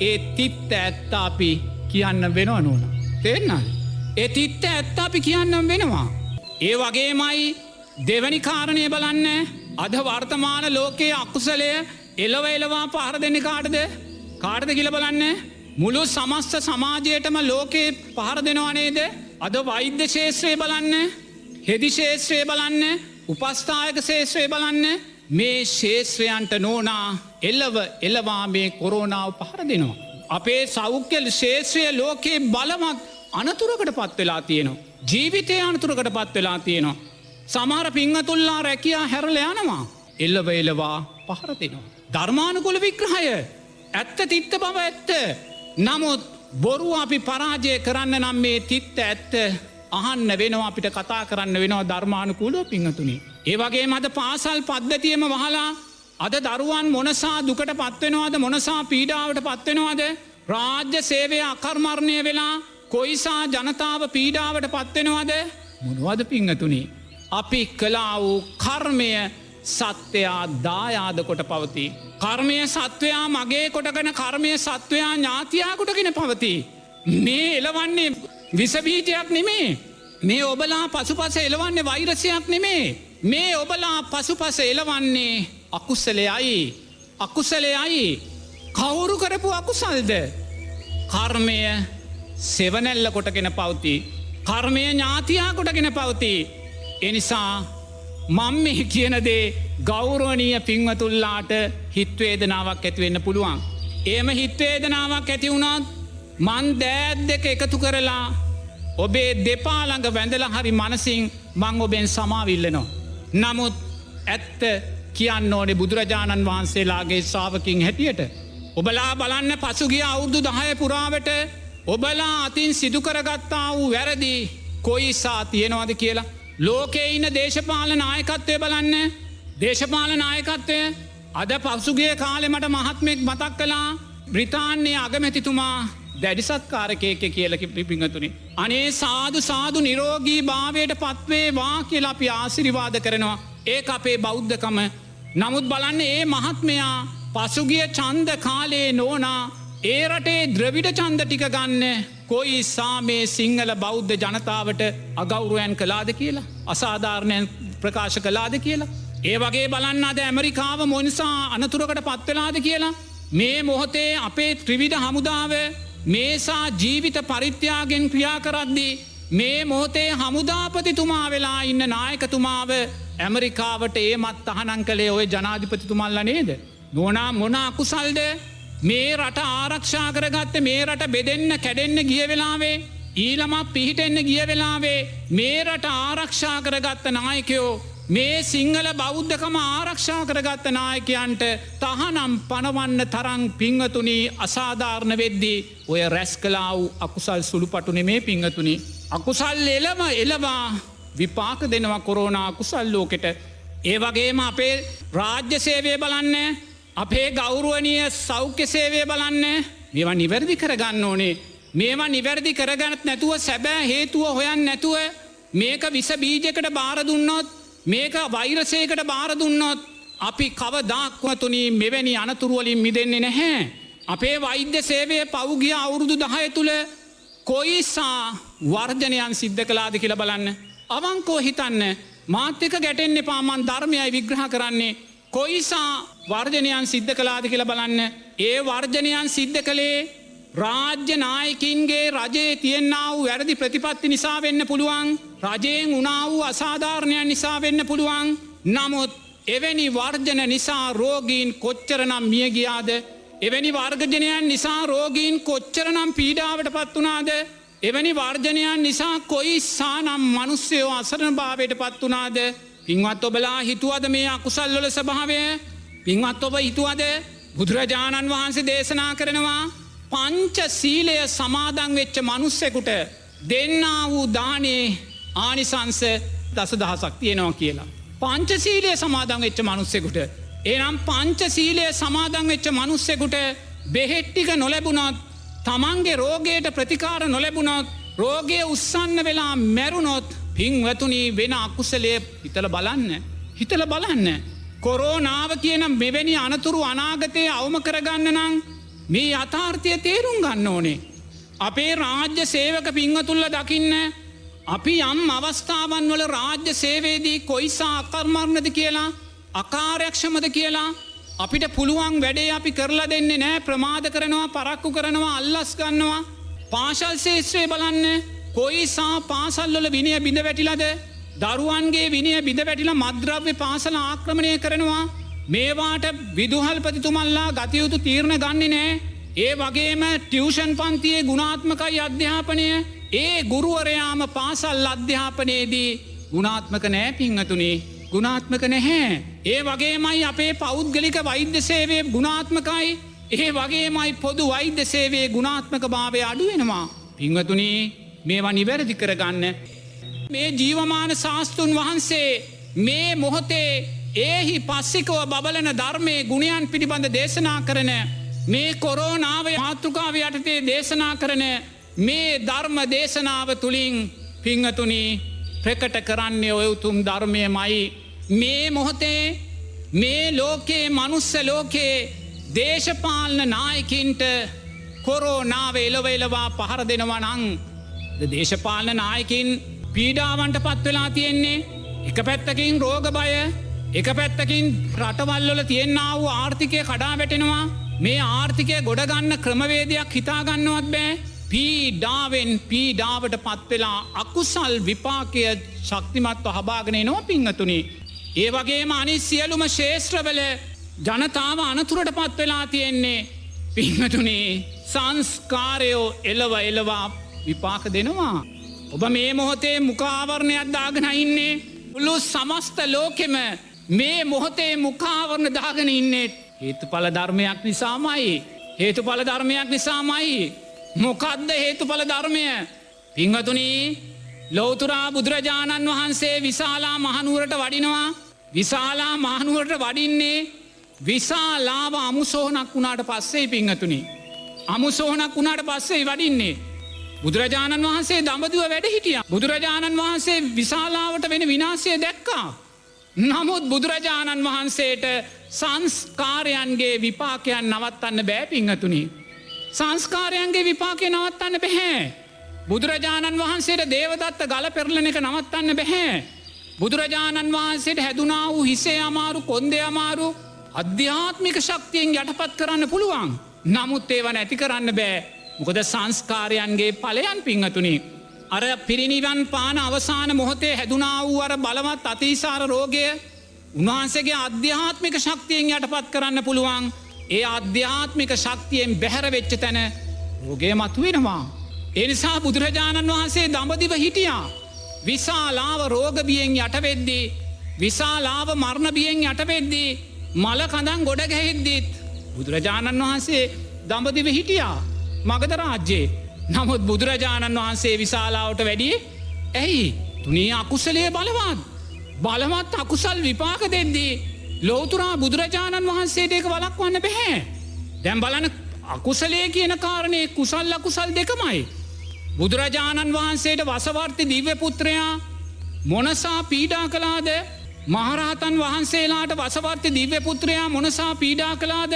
ඒ තිත්ත ඇත්ත අපි කියන්න වෙනවා නෝන. තේරෙනවද? ඒ තිත්ත ඇත්ත අපි කියන්නම් වෙනවා. ඒ වගේමයි දෙවැනි කාරණය බලන්න. අද වර්තමාන ලෝකයේ අකුසලය එළවා පහර දෙන්නේ කාටද කියලා බලන්න. මුළු සමස්ත සමාජයටම ලෝකේ පහර දෙනවා නේද? අද වෛද්‍ය ශාස්ත්‍රය බලන්න, හෙදි ශාස්ත්‍රය බලන්න, උපස්ථායක ශාස්ත්‍රය බලන්න. මේ ශාස්ත්‍රයන්ට නෝනා එළවා මේ කොරෝනාව පහර දෙනවා. අපේ සෞඛ්‍ය ශාස්ත්‍රය ලෝකේ බලවත් අනතුරකට පත් වෙලා තියෙනවා. ජීවිතය අනතුරකට පත් වෙලා තියෙනවා. සමහර පින්වතුන්ලා රැකියා හැරලා යනවා. එළවා පහර දෙනවා. ධර්මානුකූල විග්‍රහය ඇත්ත තිත්ත බව ඇත්ත. නමුත් බොරුව අපි පරාජය කරන්න නම් මේ තිත්ත ඇත්ත අහන්න වෙනවා, අපිට කතා කරන්න වෙනවා ධර්මානුකූලව පින්වතුනි. ඒ වගේම අද පාසල් පද්ධතියම වහලා අද දරුවන් මොනසා දුකට පත් වෙනවද, මොනසා පීඩාවට පත් වෙනවද? රාජ්‍ය සේවය අකර්මණ්‍ය වෙලා කොයිසා ජනතාව පීඩාවට පත් වෙනවද? මොනවද පින්වතුනි? අපි කළා වූ කර්මය සත්වයා දායාද කොට පවති. කර්මය සත්වයා මගේ කොටගෙන කර්මය සත්වයා ඥාතියා කොටගෙන පවති. මේ එලවන්නේ විසබීජයක් නෙමේ. මේ ඔබලා පසුපස එලවන්නේ වෛරසයක් නෙමේ. මේ ඔබලා පසුපස එලවන්නේ අකුසලයයි. අකුසලයයි. කවුරු කරපු අකුසල්ද? කර්මය සෙවනැල්ල කොටගෙන පවති. කර්මය ඥාතියා කොටගෙන පවති. එනිසා මම මේ කියනදේ ගෞරවනීය පින්වතුල්ලාට හිත්වේදනාවක් ඇතිවෙන්න පුළුවන්. ඒම හිත්වේදනාවක් ඇති වුණත් මන් දෑත් දෙක එකතු කරලා ඔබේ දෙපාළඟ වැඳල හරි මනසින් මං ඔබෙන් සමාවිල්ලනවා. නමුත් ඇත්ත කියන්න ඕනෙ බුදුරජාණන් වහන්සේලාගේ ශාවකින් හැටියට. ඔබලා බලන්න පසුගිය අවුරුදු 10 පුරාවට ඔබලා අතින් සිදුකරගත්තා වූ වැරදි කොයිසා තියෙනවාද කියලා. ලෝකේ ඉන්න දේශපාලන නායකත්වය බලන්න. දේශපාලන නායකත්වය අද පසුගිය කාලෙ මට මහත්මෙක් මතක් කළා බ්‍රිතාන්‍යයේ අගමැතිතුමා දැඩිසත්කාරකයෙක් කියලා පිංගතුනි. අනේ සාදු සාදු නිරෝගී භාවයට පත්වේවා කියලා අපි ආශිර්වාද කරනවා. ඒක අපේ බෞද්ධකම. නමුත් බලන්න ඒ මහත්මයා පසුගිය ඡන්ද කාලේ නෝනා ඒ රටේ ද්‍රවිඩ ඡන්ද ටික ගන්න කොයි සාමේ සිංහල බෞද්ධ ජනතාවට අගෞරවයන් කළාද කියලා. අසාධාරණයන් ප්‍රකාශ කළාද කියලා. ඒ වගේ බලන්න අද ඇමරිකාව මොනිසා අනතුරකට පත්වෙලාද කියලා. මේ මොහොතේ අපේ ත්‍රිවිධ හමුදාව මේසා ජීවිත පරිත්‍යාගෙන් ක්‍රියා කරද්දී මේ මොහොතේ හමුදාපතිතුමා වෙලා ඉන්න නායකතුමාව ඇමරිකාවට ඒමත් තහනං කළේ ඔය ජනාධිපතිතුමල්ල නේද? නෝනා මොන අකුසල්ද? මේ රට ආරක්ෂා කරගත්ත මේ රට බෙදෙන්න කැඩෙන්න ගිය වෙලාවේ ඊළමත් පිහිටෙන්න ගිය වෙලාවේ මේ රට ආරක්ෂා කරගත්ත නායකයෝ මේ සිංහල බෞද්ධකම ආරක්ෂා කරගත්ත නායකයන්ට තහනම් පනවන්න තරං පිංහතුනි අසාධාරණ වෙද්දී ඔය රැස් කලා වූ අකුසල් සුළුපටුනේ මේ පිංහතුනි. අකුසල් එලවා විපාක දෙනවා කොරෝනා අකුසල් ලෝකෙට. ඒ වගේම අපේ රාජ්‍ය සේවය බලන්න, අපේ ගෞරුවනීය සෞඛ්‍ය සේවය බලන්න. මේවා නිවැරදි කරගන්න ඕනේ. මේවා නිවැරදි කරගන්නත් නැතුව සැබෑ හේතුව හොයන්න නැතුව මේක විස බීජයකට බාර දුන්නොත්, මේක වෛරසයකට බාර දුන්නොත් අපි කවදාක්වතුනි මෙවැනි අනතුරුවලින් මිදෙන්නේ නැහැ. අපේ වෛද්‍ය සේවය පෞගිය අවුරුදු 10 තුළ කොයිසා වර්ජනයන් සිද්ධ කළාද කියලා බලන්න. අවංකෝ හිතන්න. මාත් එක්ක ගැටෙන්න එපා, මං ධර්මයයි විග්‍රහ කරන්නේ. කොයිසා වර්ජනයන් සිද්ධ කළාද කියලා බලන්න. ඒ වර්ජනයන් සිද්ධ කළේ රාජ්‍ය නායකින්ගේ රජයේ තියෙන්නා වූ වැරදි ප්‍රතිපත්ති නිසා වෙන්න පුළුවන්. රජයෙන් උනා වූ අසාධාරණයන් නිසා වෙන්න පුළුවන්. නමුත් එවැනි වර්ජන නිසා රෝගීන් කොච්චරනම් මිය ගියාද? එවැනි වර්ජනයන් නිසා රෝගීන් කොච්චරනම් පීඩාවට පත් වුණාද? එවැනි වර්ජනයන් නිසා කොයිසානම් මිනිස්සුયો අසරණභාවයට පත් වුණාද? පින්වත් ඔබලා හිතුවද මේ අකුසල් වල ස්වභාවය? පින්වත් ඔබ හිතුවද බුදුරජාණන් වහන්සේ දේශනා කරනවා පංච සීලය සමාදන් වෙච්ච මිනිස්සෙකුට දෙන්නා වූ දානේ ආනිසංස 10000ක් තියෙනවා කියලා. පංච සීලය සමාදන් වෙච්ච මිනිස්සෙකුට. එනම් පංච සීලය සමාදන් වෙච්ච මිනිස්සෙකුට බෙහෙත් ටික නොලැබුණොත්, තමන්ගේ රෝගයට ප්‍රතිකාර නොලැබුණොත්, රෝගය උස්සන්න වෙලා මැරුණොත්, පින්වතුනි වෙන අකුසලයේ හිතලා බලන්න. හිතලා බලන්න. කොරෝනාව කියන මෙවැනි අනතුරු අනාගතයේ අවම කරගන්න නම් මේ යථාර්ථය තේරුම් ගන්න ඕනේ. අපේ රාජ්‍ය සේවක පින්වතුල්ල දකින්න, අපි යම් අවස්ථාවන් වල රාජ්‍ය සේවයේදී කොයිසා අකර්මණ්‍යද කියලා, අකාර්යක්ෂමද කියලා අපිට පුළුවන් වැඩේ අපි කරලා දෙන්නේ නැහැ. ප්‍රමාද කරනවා, පරක්කු කරනවා, අල්ලස් ගන්නවා. පාසල් ශාස්ත්‍රය බලන්න, කොයිසා පාසල් වල විනය බිඳ වැටිලාද? දරුවන්ගේ විනය බිඳ වැටිලා මත්ද්‍රව්‍ය පාසල ආක්‍රමණය කරනවා. මේවාට විදුහල්පතිතුමල්ලා ගතයුතු තීරණ ගන්නේ නෑ. ඒ වගේම ටියුෂන් පන්තියේ ගුණාත්මකයි අධ්‍යාපනය. ඒ ගුරුවරයාම පාසල් අධ්‍යාපනයේදී ගුණාත්මක නෑ පිංහතුනි. ගුණාත්මක නැහැ. ඒ වගේමයි අපේ පෞද්ගලික වෛද්‍ය සේවයේ ගුණාත්මකයි. ඒ වගේමයි පොදු වෛද්‍ය සේවයේ ගුණාත්මක භාවය අඩු වෙනවා. පිංහතුනි මේවා නිවැරදි කරගන්න. මේ ජීවමාන ශාස්ත්‍රඥ වහන්සේ මේ මොහොතේ ඒහි පස්සිකව බබලන ධර්මයේ ගුණයන් පිළිබඳ දේශනා කරන, මේ කොරෝනාව මාතෘකාව යටතේ දේශනා කරන මේ ධර්ම දේශනාව තුළින් පිංහතුනි ප්‍රකට කරන්නේ ඔය උතුම් ධර්මයමයි. මේ මොහොතේ මේ ලෝකයේ මනුස්ස ලෝකයේ දේශපාලන නායකින්ට කොරෝනාව එලවලවා පහර දෙනවා නං දේශපාලන නායකින් පීඩාවන්ට පත්වෙලා තියෙන්නේ එක පැත්තකින් රෝග බය එක පැත්තකින් රටවල්වල තියෙන්නා වූ ආර්ථිකය කඩා වැටෙනවා මේ ආර්ථිකය ගොඩගන්න ක්‍රමවේදයක් හිතාගන්නවත් බෑ පීඩාවෙන් පීඩාවට පත්වෙලා අකුසල් විපාකය ශක්තිමත්ව හබාගනේ නොව පිංහතුනි. ඒ වගේම අනිත් සියලුම ශේෂ්ත්‍රවල ජනතාව අනතුරට පත්වෙලා තියෙන්නේ පිංහතුනි සංස්කාරයෝ එලවා විපාක දෙනවා. ඔබ මේ මොහොතේ මුකාවරණයක් දාගෙන ඉන්නේ මුළු සමස්ත ලෝකෙම මේ මොහොතේ මුකාවරණ දාගෙන ඉන්නේ හේතුඵල ධර්මයක් නිසාමයි. හේතුඵල ධර්මයක් නිසාමයි. මොකද්ද හේතුඵල ධර්මය? පින්වතුනි ලෞතුරා බුදුරජාණන් වහන්සේ විශාලා මහනුවරට වඩිනවා. විශාලා මහනුවරට වඩින්නේ විශාලාව අමුසෝහනක් වුණාට පස්සේ පින්වතුනි. අමුසෝහනක් වුණාට පස්සේ වඩින්නේ බුදුරජාණන් වහන්සේ දඹදිව වැඩ හිටියා. බුදුරජාණන් වහන්සේ විශාලාවට වෙන විනාශය දැක්කා. නමුත් බුදුරජාණන් වහන්සේට සංස්කාරයන්ගේ විපාකයන් නවත්තන්න බෑ පිංහතුනි. සංස්කාරයන්ගේ විපාකය නවත්තන්න බැහැ. බුදුරජාණන් වහන්සේට දේවදත්ත ගල පෙරලන එක නවත්තන්න බැහැ. බුදුරජාණන් වහන්සේට හැදුනා වූ හිසේ අමාරු කොන්දේ අමාරු අධ්‍යාත්මික ශක්තියෙන් යටපත් කරන්න පුළුවන්. නමුත් ඒව නැති කරන්න බෑ. මොකද සංස්කාරයන්ගේ ඵලයන් පිංහතුනි. අර පිරිනිවන් පාන අවසාන මොහොතේ හැදුනා වූ අර බලවත් අතිසාර රෝගය උන්වහන්සේගේ අධ්‍යාත්මික ශක්තියෙන් යටපත් කරන්න පුළුවන්. ඒ අධ්‍යාත්මික ශක්තියෙන් බැහැර වෙච්ච තැන රෝගය මතුවෙනවා. ඒ නිසා බුදුරජාණන් වහන්සේ දඹදිව හිටියා. විශාලාව රෝගබියෙන් යටවෙද්දී විශාලාව මරණ බියෙන් යටවෙද්දී මල කඳන් ගොඩ ගැහිද්දීත් බුදුරජාණන් වහන්සේ දඹදිව හිටියා. මගධ රාජ්‍යයේ. නමුත් බුදුරජාණන් වහන්සේ විශාලාවට වැඩිය ඇයි තුනී අකුසලය බලවත්. බලවත් අකුසල් විපාක දෙද්දී ලෝතුරා බුදුරජාණන් වහන්සේට ඒක වළක්වන්න බැහැ. දැන් බලන්න අකුසලය කියන කාරණේ කුසල් අකුසල් දෙකමයි. බුදුරජාණන් වහන්සේට වසවර්ති දිව්‍ය පුත්‍රයා මොනසා පීඩා කළාද? මහරහතන් වහන්සේලාට වසවර්ති දිව්‍ය පුත්‍රයා මොනසා පීඩා කළාද?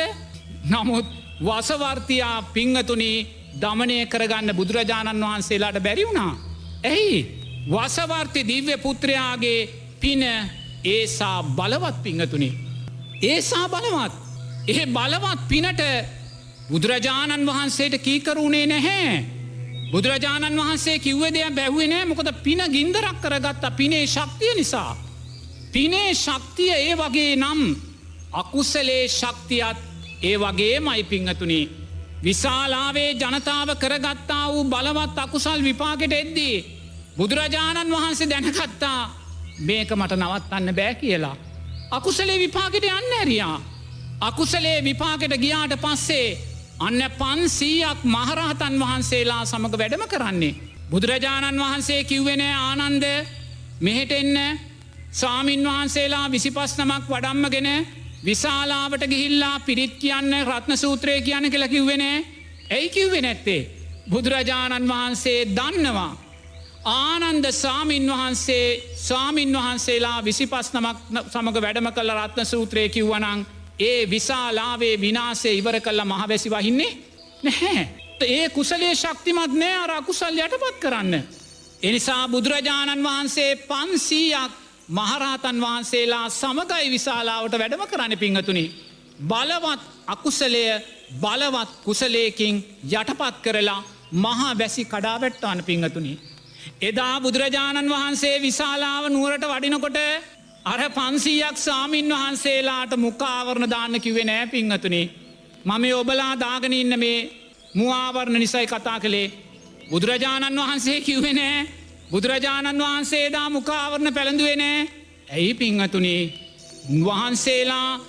නමුත් වසවර්තියා පිංහතුනි දමනය කරගන්න බුදුරජාණන් වහන්සේලාට බැරි වුණා. ඇයි වසවර්ති දිව්‍ය පුත්‍රයාගේ පින ඒසා බලවත් පිංහතුනි. ඒසා බලවත්. ඒ බලවත් පිනට බුදුරජාණන් වහන්සේට කීකරුණේ නැහැ. බුදුරජාණන් වහන්සේ කිව්වේ දෙයක් බැහුවේ නැහැ. මොකද පින ගින්දරක් කරගත්ත පිනේ ශක්තිය නිසා. පිනේ ශක්තිය ඒ වගේ නම් අකුසලේ ශක්තියත් ඒ වගේමයි පිංහතුනි. විශාලාවේ ජනතාව කරගත්තා වූ බලවත් අකුසල් විපාකෙට එද්දී බුදුරජාණන් වහන්සේ දැනගත්තා මේක මට නවත්තන්න බෑ කියලා. අකුසලේ විපාකෙට යන්න ඇරියා. අකුසලේ විපාකෙට ගියාට පස්සේ අන්න 500ක් මහරහතන් වහන්සේලා සමග වැඩම කරන්නේ. බුදුරජාණන් වහන්සේ කිව්වේ නෑ ආනන්ද මෙහෙට එන්න. ස්වාමින් වහන්සේලා 25 නමක් වඩම්මගෙන විශාලාවට ගිහිල්ලා පිරිත් කියන්න රත්න සූත්‍රය කියන්න කියලා කිව්වේ නෑ. ඇයි කිව්වේ නැත්තේ? බුදුරජාණන් වහන්සේ දන්නවා ආනන්ද ස්වාමින් වහන්සේලා 25 නමක් සමග වැඩම කළ රත්න සූත්‍රය කිව්වනම් ඒ විශාලාවේ විනාශය ඉවර කළා මහවැසි වහින්නේ නැහැ. ඒ කුසලයේ ශක්තිමත් නෑ අර අකුසල් යටපත් කරන්න. ඒ නිසා බුදුරජාණන් වහන්සේ 500ක් මහරහතන් වහන්සේලා සමගයි විශාලාවට වැඩම කරන්න පිංහතුනි. බලවත් අකුසලය බලවත් කුසලයකින් යටපත් කරලා මහා වැසි කඩාවැට්ටාන පිංහතුනි. එදා බුදුරජාණන් වහන්සේ විශාලාව නුවරට වඩිනකොට අර 500ක් ස්වාමින් වහන්සේලාට මුඛාවරණ දාන්න කිව්වේ නෑ පිංහතුනි. මම ඔබලා දාගෙන ඉන්න මේ මුවාවරණ නිසයි කතා කළේ. බුදුරජාණන් වහන්සේ කිව්වේ නෑ. බුදුරජාණන් වහන්සේ දා මුඛාවරණ පැළඳුවේ නෑ. ඇයි පිංහතුනි? වහන්සේලා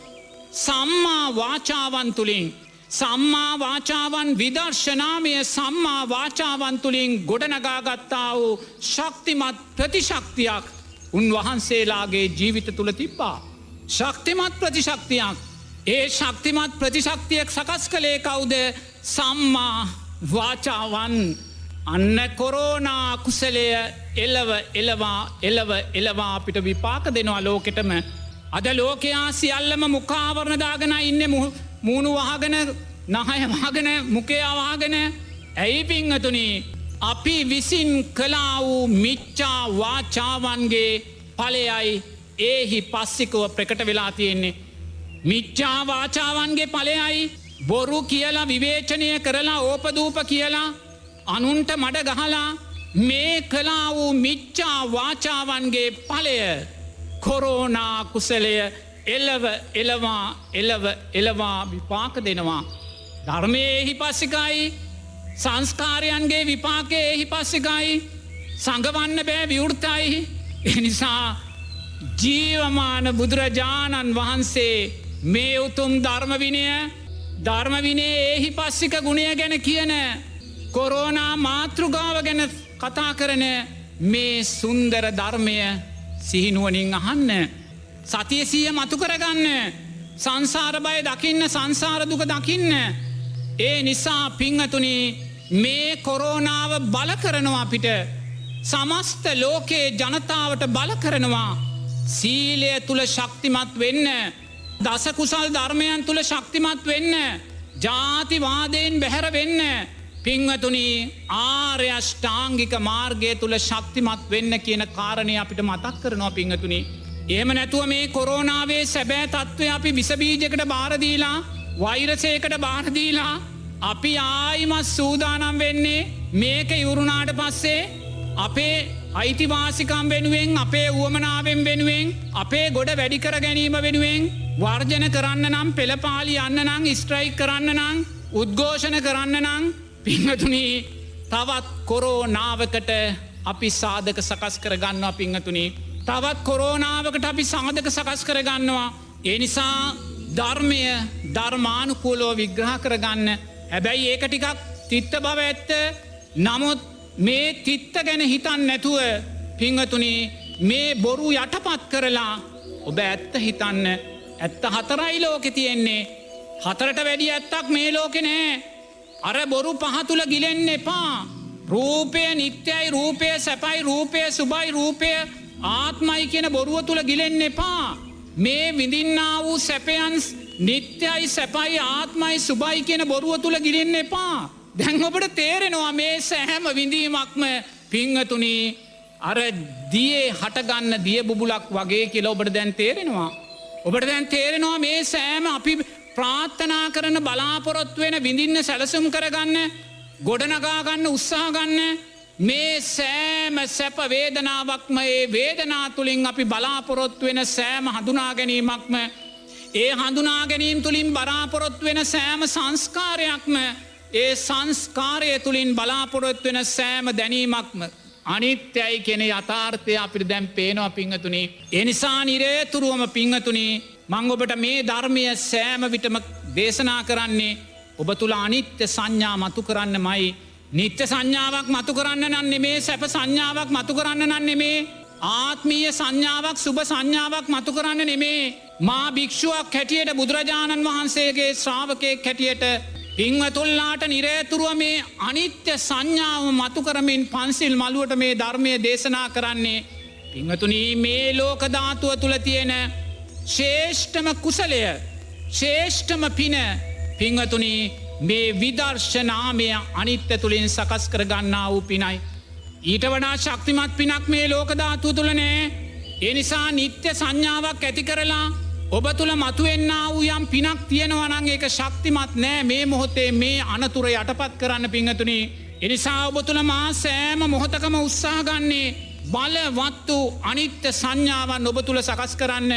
සම්මා වාචාවන් තුලින් සම්මා වාචාවන් විදර්ශනාමය සම්මා වාචාවන් තුලින් ගොඩනගාගත්තා වූ ශක්තිමත් ප්‍රතිශක්තියක් උන්වහන්සේලාගේ ජීවිත තුල තිබ්බා. ශක්තිමත් ප්‍රතිශක්තියක්. ඒ ශක්තිමත් ප්‍රතිශක්තියක් සකස් කළේ කවුද? සම්මා වාචාවන්. අන්න කොරෝනා කුසලය එලවා අපිට විපාක දෙනවා ලෝකෙටම. අද ලෝකයා සියල්ලම මුඛාවරණ දාගෙන ඉන්නේ මූණු වහගෙන නහය වහගෙන මුඛය වහගෙන ඇයි පිංගතුනි අපි විසින් කළා වූ මිච්ඡා වාචාවන්ගේ ඵලයයි ඒහි පස්සිකව ප්‍රකට වෙලා තියෙන්නේ මිච්ඡා වාචාවන්ගේ ඵලයයි බොරු කියලා විවේචනය කරලා ඕපදූප කියලා අනුන්ට මඩ ගහලා මේ කළා වූ මිච්ඡා වාචාවන්ගේ ඵලය කොරෝනා කුසලය එලවා විපාක දෙනවා ධර්මයේහි පස්සිකයි සංස්කාරයන්ගේ විපාකයේහි පස්සිකයි සංගවන්න බෑ විවෘතයි එනිසා ජීවමාන බුදුරජාණන් වහන්සේ මේ උතුම් ධර්මවිනය ඒහි පස්සික ගුණය ගැන කියන කොරෝනා මාතෘගාව ගැන කතා කරන මේ සුන්දර ධර්මය සිහිනුවනින් අහන්න සතියසිය මතු කරගන්න සංසාර බය දකින්න සංසාර දුක දකින්න ඒ නිසා පිංහතුනි මේ කොරෝනාව බල කරනවා අපිට සමස්ත ලෝකයේ ජනතාවට බල කරනවා සීලය තුළ ශක්තිමත් වෙන්න දස කුසල් ධර්මයන් තුළ ශක්තිමත් වෙන්න ජාතිවාදයෙන් බැහැර වෙන්න පිංවතුනි ආර්ය අෂ්ටාංගික මාර්ගය තුළ ශක්තිමත් වෙන්න කියන කාරණය අපිට මතක් කරනවා පිංවතුනි එහෙම නැතුව මේ කොරෝනාවේ සැබෑ තත්ත්වය අපි විසබීජයකට බාරදීලා වෛරසයකට බාරදීලා අපි ආයිමත් සූදානම් වෙන්නේ මේක ඉවරුණාට පස්සේ අපේ අයිතිවාසිකම් වෙනුවෙන් අපේ උවමනාවෙන් වෙනුවෙන් අපේ ගොඩ වැඩිකර ගැනීම වෙනුවෙන් වර්ජන කරන්න නම් පෙළපාලි යන්න නම් ස්ට්‍රයික් කරන්න නම් උද්ඝෝෂණ කරන්න නම් පිංහතුනි තවත් කොරෝනාවකට අපි සාධක සකස් කරගන්නවා පිංහතුනි තවත් කොරෝනාවකට අපි සාධක සකස් කරගන්නවා ඒ නිසා ධර්මය ධර්මානුකූලව විග්‍රහ කරගන්න හැබැයි ඒක ටිකක් තිත්ත බව ඇත්ත නමුත් මේ තිත්ත ගැන හිතන් නැතුව පිංහතුනි මේ බොරු යටපත් කරලා ඔබ ඇත්ත හිතන්න ඇත්ත හතරයි ලෝකෙ තියෙන්නේ හතරට වැඩි ඇත්තක් මේ ලෝකෙ නෑ අර බොරු පහතුල ගිලෙන්න එපා රූපය නිත්‍යයි රූපය සැපයි රූපය සුබයි රූපය ආත්මයි කියන බොරුව තුළ ගිලෙන්න එපා මේ විඳින්නා වූ සැපයන් නිත්‍යයි සැපයි ආත්මයි සුබයි කියන බොරුව තුළ ගිලෙන්න එපා දැන් ඔබට තේරෙනවා මේ සෑම විඳීමක්ම පිංහතුනි අර දියේ හටගන්න දිය බුබුලක් වගේ කියලා ඔබට දැන් තේරෙනවා ඔබට දැන් තේරෙනවා මේ සෑම අපි ප්‍රාර්ථනා කරන බලාපොරොත්තු වෙන විඳින්න සැලසුම් කරගන්න ගොඩනගාගන්න උත්සාහගන්න මේ සෑම සැප වේදනාවක්ම ඒ වේදනා තුළින් අපි බලාපොරොත්තු වෙන සෑම හඳුනා ගැනීමක්ම ඒ හඳුනා ගැනීම තුළින් බලාපොරොත්තු වෙන සෑම සංස්කාරයක්ම ඒ සංස්කාරය තුළින් බලාපොරොත්තු වෙන සෑම දැනීමක්ම අනිත්‍යයි කියන යථාර්ථය අපිට දැන් පේනවා පිංහතුනි ඒ නිසා නිරේතුරුවම පිංහතුනි මං ඔබට මේ ධර්මය සෑම විටම දේශනා කරන්නේ ඔබ තුළ අනිත්‍ය සංඥා මතු කරන්න මයි නිත්‍ය සංඥාවක් මතු කරන්න නම් නෙමේ සැප සංඥාවක් මතු කරන්න නම් නෙමේ ආත්මීය සංඥාවක් සුබ සංඥාවක් මතු කරන්න නෙමේ මා භික්ෂුවක් හැටියට බුදුරජාණන් වහන්සේගේ ශ්‍රාවකයෙක් හැටියට පින්වතුන්ලාට නිරේතුරුව මේ අනිත්‍ය සංඥාව මතු කරමින් පන්සිල් මළුවට මේ ධර්මය දේශනා කරන්නේ පින්වතුනි මේ ලෝක ධාතුව තුල තියෙන ශ්‍රේෂ්ඨම කුසලය ශ්‍රේෂ්ඨම පින පින්වතුනි මේ විදර්ශනාමය අනිත්‍ය තුලින් සකස් කර ගන්නා වූ පිනයි ඊට වඩා ශක්තිමත් පිනක් මේ ලෝක ධාතුව තුල නෑ ඒ නිසා නිත්‍ය සංඥාවක් ඇති කරලා ඔබ තුල මතුවෙන්නා වූ යම් පිනක් තියෙනවා නම් ඒක ශක්තිමත් නෑ මේ මොහොතේ මේ අනතුර යටපත් කරන්න පින්වතුනි ඒ නිසා ඔබ තුල මා සෑම මොහොතකම උත්සාහ ගන්නේ බලවත් වූ අනිත්‍ය සංඥාවන් ඔබ තුල සකස් කරන්න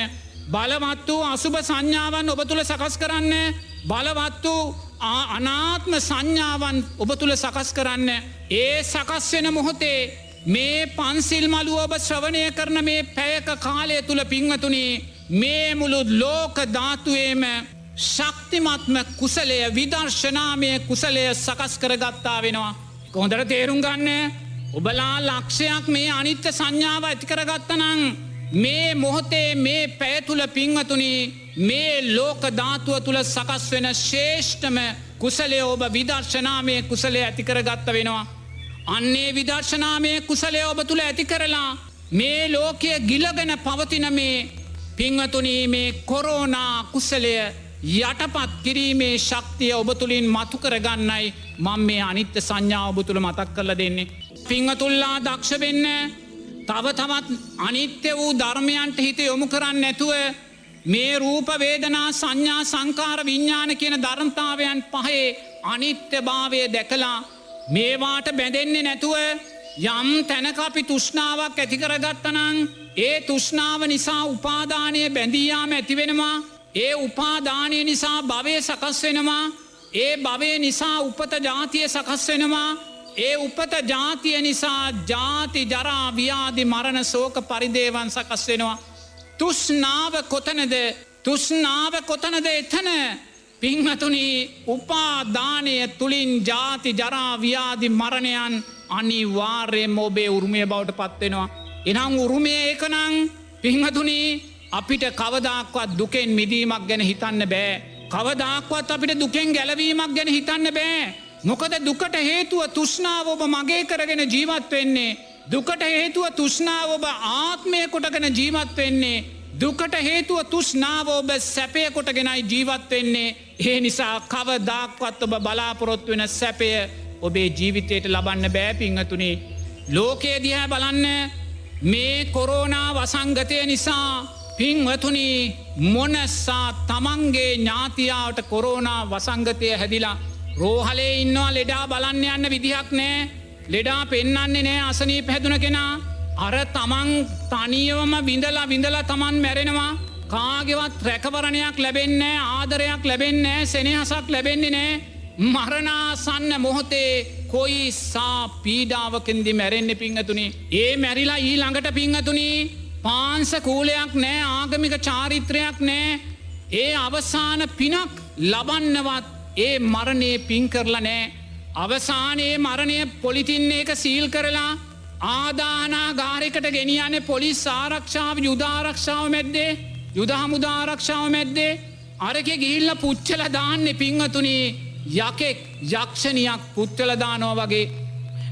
බලවත් වූ අසුභ සංඥාවන් ඔබ තුල සකස් කරන්න බලවත් වූ අනාත්ම සංඥාවන් ඔබ තුල සකස් කරන්න ඒ සකස් වෙන මොහොතේ මේ පන්සිල් මළුව ඔබ ශ්‍රවණය කරන මේ පැයක කාලය තුල පින්වතුනි මේ මුළු ලෝක ධාතුවේම ශක්තිමත්ම කුසලය විදර්ශනාමය කුසලය සකස් කරගත්තා වෙනවා කොහොඳට තේරුම් ගන්න ඔබලා ලක්ෂයක් මේ අනිත්‍ය සංඥාව ඇති කරගත්තා නම් මේ මොහොතේ මේ පැය තුල පින්වතුනි මේ ලෝක ධාතුව තුල සකස් වෙන ශ්‍රේෂ්ඨම කුසලය ඔබ විදර්ශනාමය කුසලය ඇති කරගත්ත වෙනවා අන්නේ විදර්ශනාමය කුසලය ඔබ තුල ඇති කරලා මේ ලෝකයේ ගිලගෙන පවතින මේ පින්වතුනි මේ කොරෝනා කුසලය යටපත් කිරීමේ ශක්තිය ඔබ තුළින් මතු කරගන්නයි මම මේ අනිත්‍ය සංඥාව ඔබ තුළ මතක් කරලා දෙන්නේ. පින්වතුල්ලා දක්ෂ වෙන්න තව තවත් අනිත්‍ය වූ ධර්මයන්ට හිත යොමු කරන්නේ නැතුව මේ රූප වේදනා සංඥා සංකාර විඥාන කියන ධර්මතාවයන් පහේ අනිත්‍යභාවය දැකලා මේවාට බැඳෙන්නේ නැතුව යම් තැනක අපි තෘෂ්ණාවක් ඇති කරගත්තනම් ඒ තෘෂ්ණාව නිසා උපාදානය බැඳී යාම ඇති වෙනවා. ඒ උපාදානය නිසා භවය සකස් වෙනවා. ඒ භවය නිසා උපත ජාතිය සකස් වෙනවා. ඒ උපත ජාතිය නිසා ජාති ජරා ව්‍යාධි මරණ ශෝක පරිදේවන් සකස් වෙනවා. තෘෂ්ණාව කොතනද? තෘෂ්ණාව කොතනද? එතන පින්වතුනි උපාදානය තුලින් ජාති ජරා ව්‍යාධි මරණයන් අනිවාර්යයෙන්ම ඔබේ උරුමය බවට පත් වෙනවා. එනම් උරුමය ඒකනම් පින්වතුනි අපිට කවදාක්වත් දුකෙන් මිදීමක් ගැන හිතන්න බෑ. කවදාක්වත් අපිට දුකෙන් ගැලවීමක් ගැන හිතන්න බෑ. මොකද දුකට හේතුව තෘෂ්ණාව ඔබ මගේ කරගෙන ජීවත් වෙන්නේ. දුකට හේතුව තෘෂ්ණාව ඔබ ආත්මය කොටගෙන ජීවත් වෙන්නේ. දුකට හේතුව තෘෂ්ණාව ඔබ සැපය කොටගෙනයි ජීවත් වෙන්නේ. ඒ නිසා කවදාක්වත් ඔබ බලාපොරොත්තු වෙන සැපය ඔබේ ජීවිතයට ලබන්න බෑ පින්වතුනි. ලෝකයේ දිහා බලන්න මේ කොරෝනා වසංගතය නිසා පින්වතුනි මොනසා තමන්ගේ ඥාතියාවට කොරෝනා වසංගතය හැදිලා රෝහලේ ඉන්නවා. ලෙඩා බලන්න යන්න විදිහක් නෑ. ලෙඩා පෙන්නන්නේ නෑ අසනීප හැදුන කෙනා. අර තමන් තනියවම විඳලා තමන් මැරෙනවා. කාගේවත් රැකවරණයක් ලැබෙන්නේ නෑ. ආදරයක් ලැබෙන්නේ නෑ. සෙනෙහසක් ලැබෙන්නේ නෑ. මරණාසන්න මොහොතේ කොයිසා පීඩාවකින්ද මැරෙන්නේ පින්වතුනි. ඒ මැරිලා ඊළඟට පින්වතුනි පාංශ කූලයක් නෑ. ආගමික චාරිත්‍රයක් නෑ. ඒ අවසාන පිනක් ලබන්නවත් ඒ මරණයේ පින් කරලා නෑ. අවසානයේ මරණය පොලිතින් එක සීල් කරලා ආදානාගාරයකට ගෙනියන්නේ පොලිස් ආරක්ෂාව යුද ආරක්ෂාව මැද්දේ යුද හමුදා ආරක්ෂාව මැද්දේ අරකේ ගිහිල්ලා පුච්චලා දාන්නේ පින්වතුනි යකෙක් යක්ෂණියක් පුච්චලා දානවා වගේ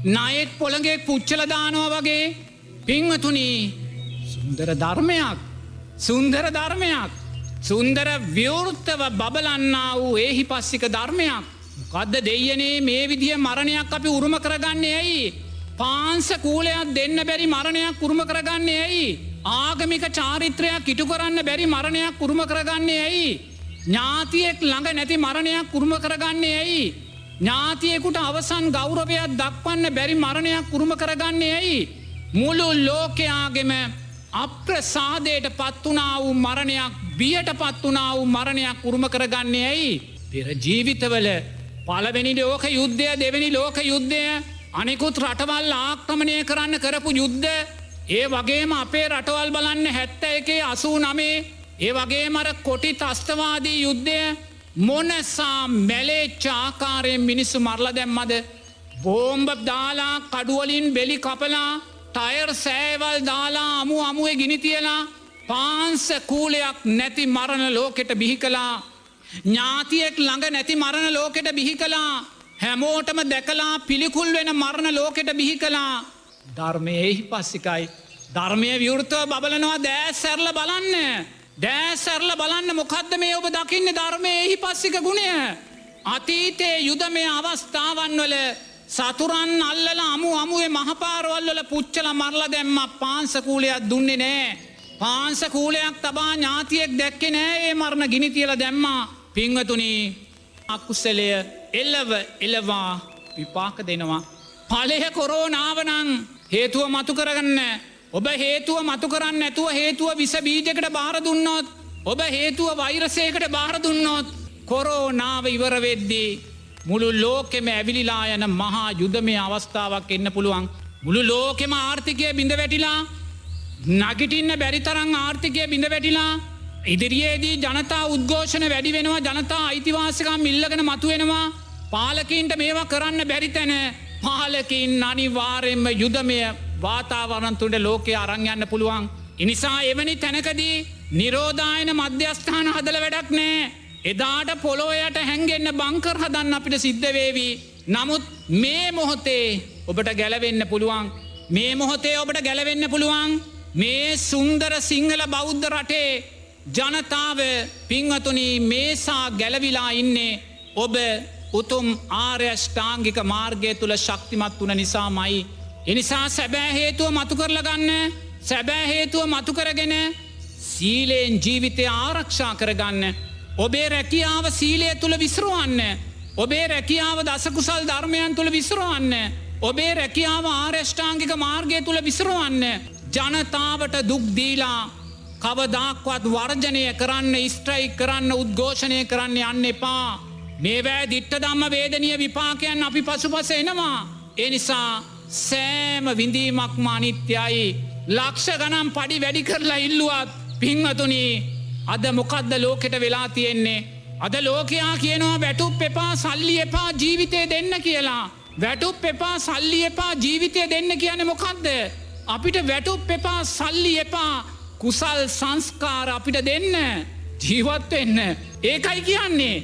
නායෙක් පොළඟෙක් පුච්චලා දානවා වගේ පින්වතුනි සුන්දර ධර්මයක් සුන්දර විවෘතව බබලන්නා වූ ඒහිපස්සික ධර්මයක්. මොකද්ද දෙයනේ මේ විදිය මරණයක් අපි උරුම කරගන්නේ ඇයි? පාංශ කූලයක් දෙන්න බැරි මරණයක් උරුම කරගන්නේ ඇයි? ආගමික චාරිත්‍රයක් ඉටු කරන්න බැරි මරණයක් උරුම කරගන්නේ ඇයි? ඥාතියෙක් ළඟ නැති මරණයක් උරුම කරගන්නේ ඇයි? ඥාතියෙකුට අවසන් ගෞරවයක් දක්වන්න බැරි මරණයක් උරුම කරගන්නේ ඇයි? මුළු ලෝකයාගෙම අප්‍රසාදයට පත්වනා වූ මරණයක් බියට පත්වනා වූ මරණයක් උරුම කරගන්නේ ඇයි? පෙර ජීවිතවල පළවෙනි ලෝක යුද්ධය දෙවෙනි ලෝක යුද්ධය අනිකුත් රටවල් ආක්‍රමණය කරන්න කරපු යුද්ධ ඒ වගේම අපේ රටවල් බලන්න 71 89 ඒ වගේම අර කොටි ත්‍රස්තවාදී යුද්ධය මොනසා මැලේච්ච ආකාරයෙන් මිනිස්සු මරලා දැම්මද? බෝම්බ දාලා කඩුවලින් බෙලි කපලා ටයර් සෑවල් දාලා අමුවේ ගිනි තියලා පාංශ කූලයක් නැති මරණ ලෝකෙට බිහි කළා. ඥාතියෙක් ළඟ නැති මරණ ලෝකෙට බිහි කළා. හැමෝටම දැකලා පිළිකුල් වෙන මරණ ලෝකෙට බිහි කළා. ධර්මයේ හිපස්සිකයි. ධර්මයේ විවෘතව බබලනවා. දැස් සැරලා බලන්න. දැස් සැරලා බලන්න මොකද්ද මේ ඔබ දකින්නේ ධර්මයේ හිපස්සික ගුණය? අතීතයේ යුදමය අවස්ථාවන් වල සතුරන් අල්ලලා අමුවේ මහපාරවල් වල පුච්චලා මරලා දැම්මා. පාංශ කූලයක් දුන්නේ නෑ. පාංශ කූලයක් තබා ඥාතියෙක් දැක්කේ නෑ. ඒ මරණ ගිනි තියලා දැම්මා. පින්වතුනි අකුසලය එලවා විපාක දෙනවා. ඵලය කොරෝනාව නම් හේතුව මතු කරගන්න. ඔබ හේතුව මතු කරන්නේ නැතුව හේතුව විස බීජයකට බාර දුන්නොත් ඔබ හේතුව වෛරසයකට බාර දුන්නොත් කොරෝනාව ඉවර වෙද්දී මුළු ලෝකෙම ඇවිලිලා යන මහා යුද්ධමය අවස්ථාවක් එන්න පුළුවන්. මුළු ලෝකෙම ආර්ථිකය බිඳ වැටිලා නගිටින්න බැරි තරම් ආර්ථිකය බිඳ වැටිලා ඉදිරියේදී ජනතා උද්ඝෝෂණ වැඩි වෙනවා. ජනතා අයිතිවාසිකම් ඉල්ලගෙන මතුවෙනවා. පාලකීන්ට මේවා කරන්න බැරි තැන පාලකීන් අනිවාර්යයෙන්ම යුද්ධමය වාතාවරණ තුළ ලෝකයේ අරන් යන්න පුළුවන්. එනිසා එවැනි තැනකදී නිරෝධායන මධ්‍යස්ථාන හදලා වැඩක් නැහැ. එදාට පොළොවට හැංගෙන්න බංකර් හදන්න අපිට සිද්ධ වේවි. නමුත් මේ මොහොතේ ඔබට ගැලවෙන්න පුළුවන්. මේ මොහොතේ ඔබට ගැලවෙන්න පුළුවන්. මේ සුන්දර සිංහල බෞද්ධ රටේ ජනතාව පිංහතුනි මේසා ගැලවිලා ඉන්නේ ඔබ උතුම් ආර්යෂ්ඨාංගික මාර්ගය තුළ ශක්තිමත් වන නිසාමයි. එනිසා සැබෑ හේතුව මතු කරලගන්න සැබෑ හේතුව මතු කරගෙන සීලයෙන් ජීවිතය ආරක්ෂා කරගන්න. ඔබේ රැකියාව සීලය තුළ විසරුවන්න. ඔබේ රැකියාව දසකුසල් ධර්මයන් තුළ විසරුවන්න. ඔබේ රැකියාව ආර්යෂ්ඨාංගික මාර්ගය තුළ විසරුවන්න. ජනතාවට දුක්දීලා කවදාක්වත් වර්ජනය කරන්න ස්ට්‍රයික් කරන්න උද්ඝෝෂණය කරන්න යන්න එපා. මේවැෑ දිට්ට දම්ම වේදනය විපාකයන් අපි පසුපස එනවා. එනිසා සෑම විඳීමක්ම අනිත්‍යයි. ලක්ෂ ගනම් පඩි වැඩි කරලා ඉල්ලුවත් පින්වතුනි අද මොකක්ද ලෝකෙට වෙලා තියෙන්නේ. අද ලෝකයා කියනවා වැටුප් එපා සල්ලි එපා ජීවිතය දෙන්න කියලා. වැටුප් එපා සල්ලි එපා ජීවිතය දෙන්න කියන්නේ මොකක්ද. අපිට වැටුප් එපා සල්ලි එපා කුසල් සංස්කාර අපිට දෙන්න ජීවත් වෙන්න. ඒකයි කියන්නේ.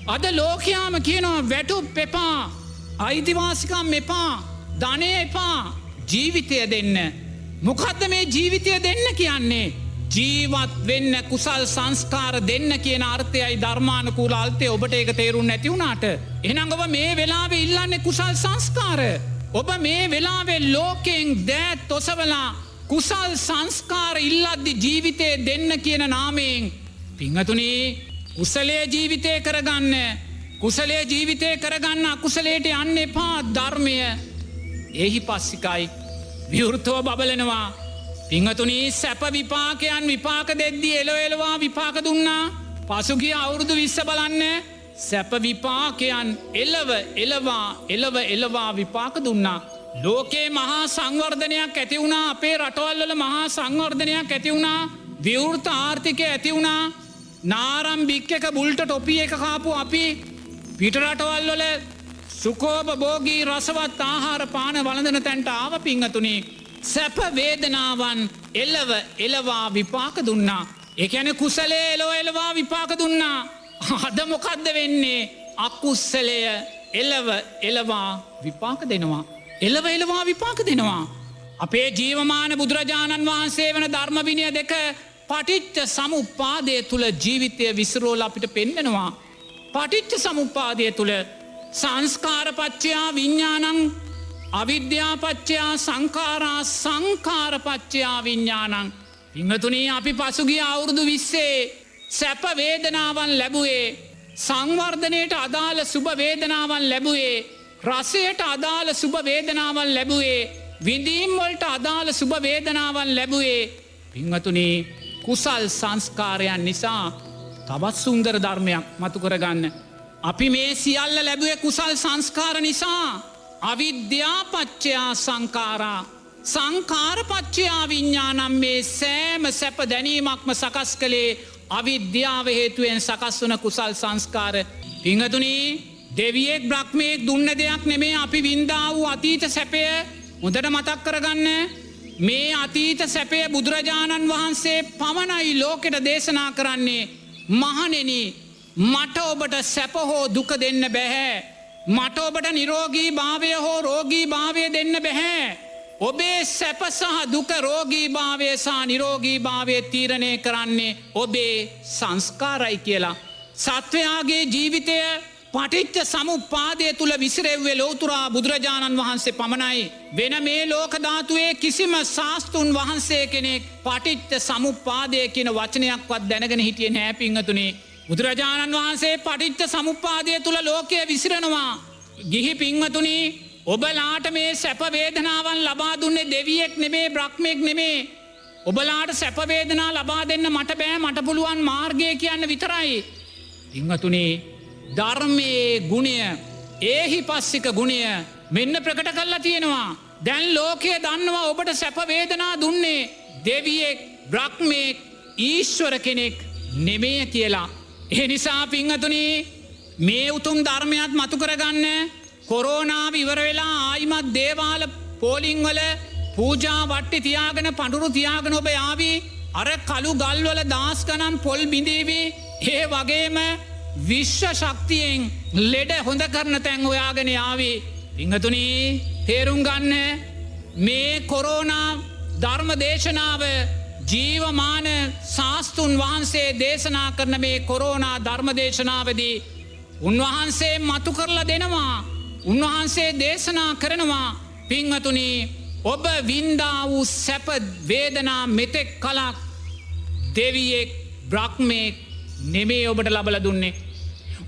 අද ලෝකයාම කියනවා වැටුප් එපා අයිතිවාසිකම් එපා ධනය එපා ජීවිතය දෙන්න. මොකද්ද මේ ජීවිතය දෙන්න කියන්නේ. ජීවත් වෙන්න කුසල් සංස්කාර දෙන්න කියන අර්ථයයි ධර්මානුකූල අර්ථය ඔබට ඒක තේරුම් නැති වුණාට එහෙනම් ඔබ මේ වෙලාවේ ඉල්ලන්නේ කුසල් සංස්කාර. ඔබ මේ වෙලාවේ ලෝකෙන් දෑත් ඔසවලා කුසල් සංස්කාර ඉල්ලද්දි ජීවිතය දෙන්න කියන නාමයෙන් පිංහතුනි කුසලේ ජීවිතය කරගන්න කුසලේ ජීවිතය කරගන්න අකුසලේට යන්න එපා. ධර්මය එහි පස්සිකයි විවෘතව බබලනවා. පිංහතුනී සැප විපාකයන් විපාක දෙද්දී එලොවෙලවා විපාක දුන්නා. පසුගිය අවුරුදු 20 බලන්න සැප විපාකයන් එලවා විපාක දුන්නා. ලෝකේ මහා සංවර්ධනයක් ඇති වුණා. අපේ රටවල්වල මහා සංවර්ධනයක් ඇති වුණා. විවෘත ආර්ථිකය ඇති වුණා. නාරම් බික්කක බුල්ට ටොපි එක කාපු අපි පිටරටවල්වල සුකෝපභෝගී රසවත් ආහාර පාන වළඳන තැන්ට ආව පිංහතුනි. සැප වේදනාවන් එලවා විපාක දුන්නා. ඒ කියන්නේ කුසලයේ එලවා විපාක දුන්නා. අද මොකද්ද වෙන්නේ. අකුසලය එලවා විපාක දෙනවා. එලවා විපාක දෙනවා. අපේ ජීවමාන බුදුරජාණන් වහන්සේ වන ධර්ම විනය දෙක පටිච්ච සමුප්පාදය තුළ ජීවිතය විසිරෝල අපිට පෙන්නනවා. පටිච්ච සමුප්පාදය තුළ සංස්කාරපච්චයා විඤ්ඥානං අවිද්‍යාපච්චයා සංකාරා සංකාරපච්චයා විඤ්ඥානං. පිංහතුනී අපි පසුගිය අවුරුදු 20 සැප වේදනාවන් ලැබුවේ සංවර්ධනයට අදාළ සුභ වේදනාවන් ලැබුවේ රසයට අදාළ සුභ වේදනාවන් ලැබුවේ විඳීම්වලට අදාළ සුභ වේදනාවන් ලැබුවේ පිංහතුනී කුසල් සංස්කාරයන් නිසා. තවත් සුන්දර ධර්මයක් මතු කරගන්න. අපි මේ සියල්ල ලැබුවේ කුසල් සංස්කාර නිසා. අවිද්‍යාපච්චයා සංකාරා සංකාරපච්චයා විඤ්ඥානම් මේ සෑම සැප දැනීමක්ම සකස් කළේ අවිද්‍යාව හේතුවෙන් සකස් වන කුසල් සංස්කාර. පිංහතුනී දෙවියෙක් බ්‍රහ්මයෙක් දුන්න දෙයක් නෙමේ අපි වින්දා වූ අතීත සැපය හොඳට මතක් කරගන්න. මේ අතීත සැපය බුදුරජාණන් වහන්සේ පමණයි ලෝකෙට දේශනා කරන්නේ. මහණෙනි මට ඔබට සැප හෝ දුක දෙන්න බැහැ. මට ඔබට නිරෝගී භාවය හෝ රෝගී භාවය දෙන්න බැහැ. ඔබේ සැප සහ දුක රෝගී භාවය සහ නිරෝගී භාවය තීරණය කරන්නේ ඔබේ සංස්කාරයි කියලා. සත්වයාගේ ජීවිතය පටිච්ච සමුප්පාදය තුළ විසිරෙව්වේ ලෝතුරා බුදුරජාණන් වහන්සේ පමණයි. වෙන මේ ලෝකධාතුවේ කිසිම ශාස්තෘන් වහන්සේ කෙනෙක් පටිච්ච සමුප්පාදය කියන වචනයක්වත් දැනගෙන හිටියේ නෑ පිංහතුනි. බුදුරජාණන් වහන්සේ පටිච්ච සමුප්පාදය තුළ ලෝකය විසිරෙනවා. ගිහි පිංහතුනි ඔබලාට මේ සැප වේදනාවන් ලබා දුන්නේ දෙවියෙක් නෙමේ බ්‍රහ්මෙක් නෙමේ. ඔබලාට සැප වේදනා ලබා දෙන්න මට බෑ මට පුළුවන් මාර්ගය කියන්න විතරයි. පිංහතුනි ධර්මයේ ගුණය ඒහි පස්සික ගුණය මෙන්න ප්‍රකට කරලා තියෙනවා. දැන් ලෝකයේ දන්නවා ඔබට සැප වේදනා දුන්නේ දෙවියෙක් බ්‍රහ්මෙක් ඊශ්වර කෙනෙක් නෙමෙය කියලා. ඒ නිසා පිංහතුනි මේ උතුම් ධර්මයක් මතු කරගන්න. කොරෝනාව ඉවර වෙලා ආයිමත් දේවාල පෝලිංවල පූජා වට්ටි තියාගෙන පඳුරු තියාගෙන ඔබ යාවි. අර කළු ගල්වල දාස් ගණන් පොල් බිඳීවි. ඒ වගේම විශ්ව ශක්තියෙන් ලෙඩ හොඳ කරන තැන් හොයාගෙන යාවි. පිංහතුනි තේරුම් ගන්න මේ කොරෝනා ධර්ම දේශනාව ජීවමාන ශාස්තුන් වහන්සේ දේශනා කරන මේ කොරෝනා ධර්ම දේශනාවදී උන්වහන්සේ මතු කරලා දෙනවා. උන්වහන්සේ දේශනා කරනවා පින්වතුනි ඔබ වින්දා වූ සැප වේදනා මෙතෙක් කලක් දෙවියෙක් බ්‍රහ්මෙක් නෙමේ ඔබට ලබලා දුන්නේ.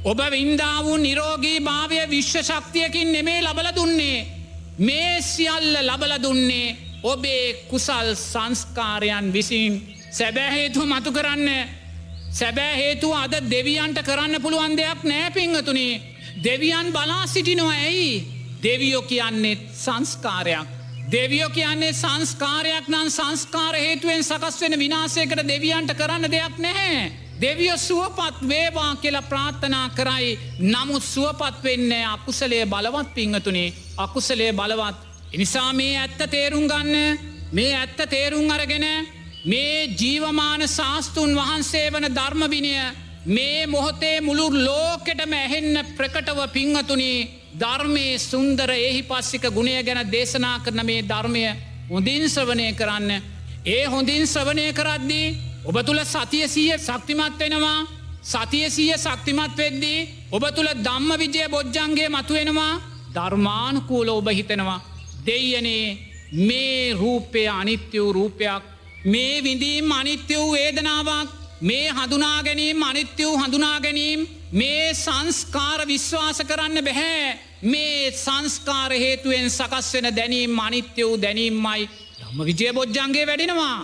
ඔබ වින්දා වූ නිරෝගී භාවය විශ්ව ශක්තියකින් නෙමේ ලබලා දුන්නේ. මේ සියල්ල ලබලා දුන්නේ ඔබේ කුසල් සංස්කාරයන් විසින්. සැබෑ හේතුව මතු කරන්න. සැබෑ හේතුව අද දෙවියන්ට කරන්න පුළුවන් දෙයක් නෑ පින්වතුනි. දෙවියන් බලා සිටිනවා ඇයි? දෙවියෝ කියන්නේ සංස්කාරයක්. දෙවියෝ කියන්නේ සංස්කාරයක් නම් සංස්කාර හේතුවෙන් සකස් වෙන විනාශයකට දෙවියන්ට කරන්න දෙයක් නැහැ. දෙවියෝ සුවපත් වේවා කියලා ප්‍රාර්ථනා කරයි. නමුත් සුවපත් වෙන්නේ අකුසලයේ බලවත් පින්වතුනි. අකුසලයේ බලවත්. එනිසා මේ ඇත්ත තේරුම් ගන්න. මේ ඇත්ත තේරුම් අරගෙන මේ ජීවමාන ශාස්තුන් වහන්සේ වන ධර්ම විනය මේ මොහොතේ මුළු ලෝකෙටම ඇහෙන්න ප්‍රකටව පින්වතුනි ධර්මයේ සුන්දර ඒහිපස්සික ගුණය ගැන දේශනා කරන මේ ධර්මය හොඳින් ශ්‍රවණය කරන්න. ඒ හොඳින් ශ්‍රවණය කරද්දී ඔබ තුළ සතිය සිහිය ශක්තිමත් වෙනවා. සතිය සිහිය ශක්තිමත් වෙද්දී ඔබ තුළ ධම්ම විජය බොජ්ජංගය මතුවෙනවා. ධර්මානුකූල ඔබ හිතනවා දෙයනේ මේ රූපය අනිත්‍ය වූ රූපයක්. මේ විඳීම් අනිත්‍ය වූ වේදනාවක්. මේ හඳුනා ගැනීම අනිත්‍ය වූ හඳුනා ගැනීම. මේ සංස්කාර විශ්වාස කරන්න බැහැ. මේ සංස්කාර හේතුවෙන් සකස් වෙන දැනීම අනිත්‍ය වූ දැනීමයි. ධම්ම විජය බොජ්ජංගේ වැඩෙනවා.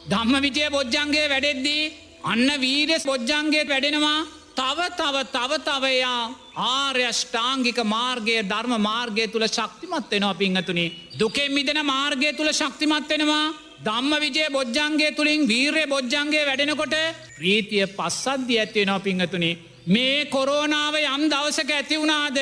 ධම්ම විජය බොජ්ජංගේ වැඩෙද්දී අන්න වීර්ය බොජ්ජංගේ වැඩෙනවා. තව යා ආර්ය ෂ්ටාංගික මාර්ගය ධර්ම මාර්ගය තුල ශක්තිමත් වෙනවා පින්වතුනි. දුකෙන් මිදෙන මාර්ගය තුල ශක්තිමත් වෙනවා. ධම්ම විජය බොජ්ජංගේ තුලින් වීර්ය බොජ්ජංගේ වැඩෙනකොට ප්‍රීතිය පස්සද්ධිය ඇති වෙනවා පින්වතුනි. මේ කොරෝනාව යම් දවසක ඇති වුණාද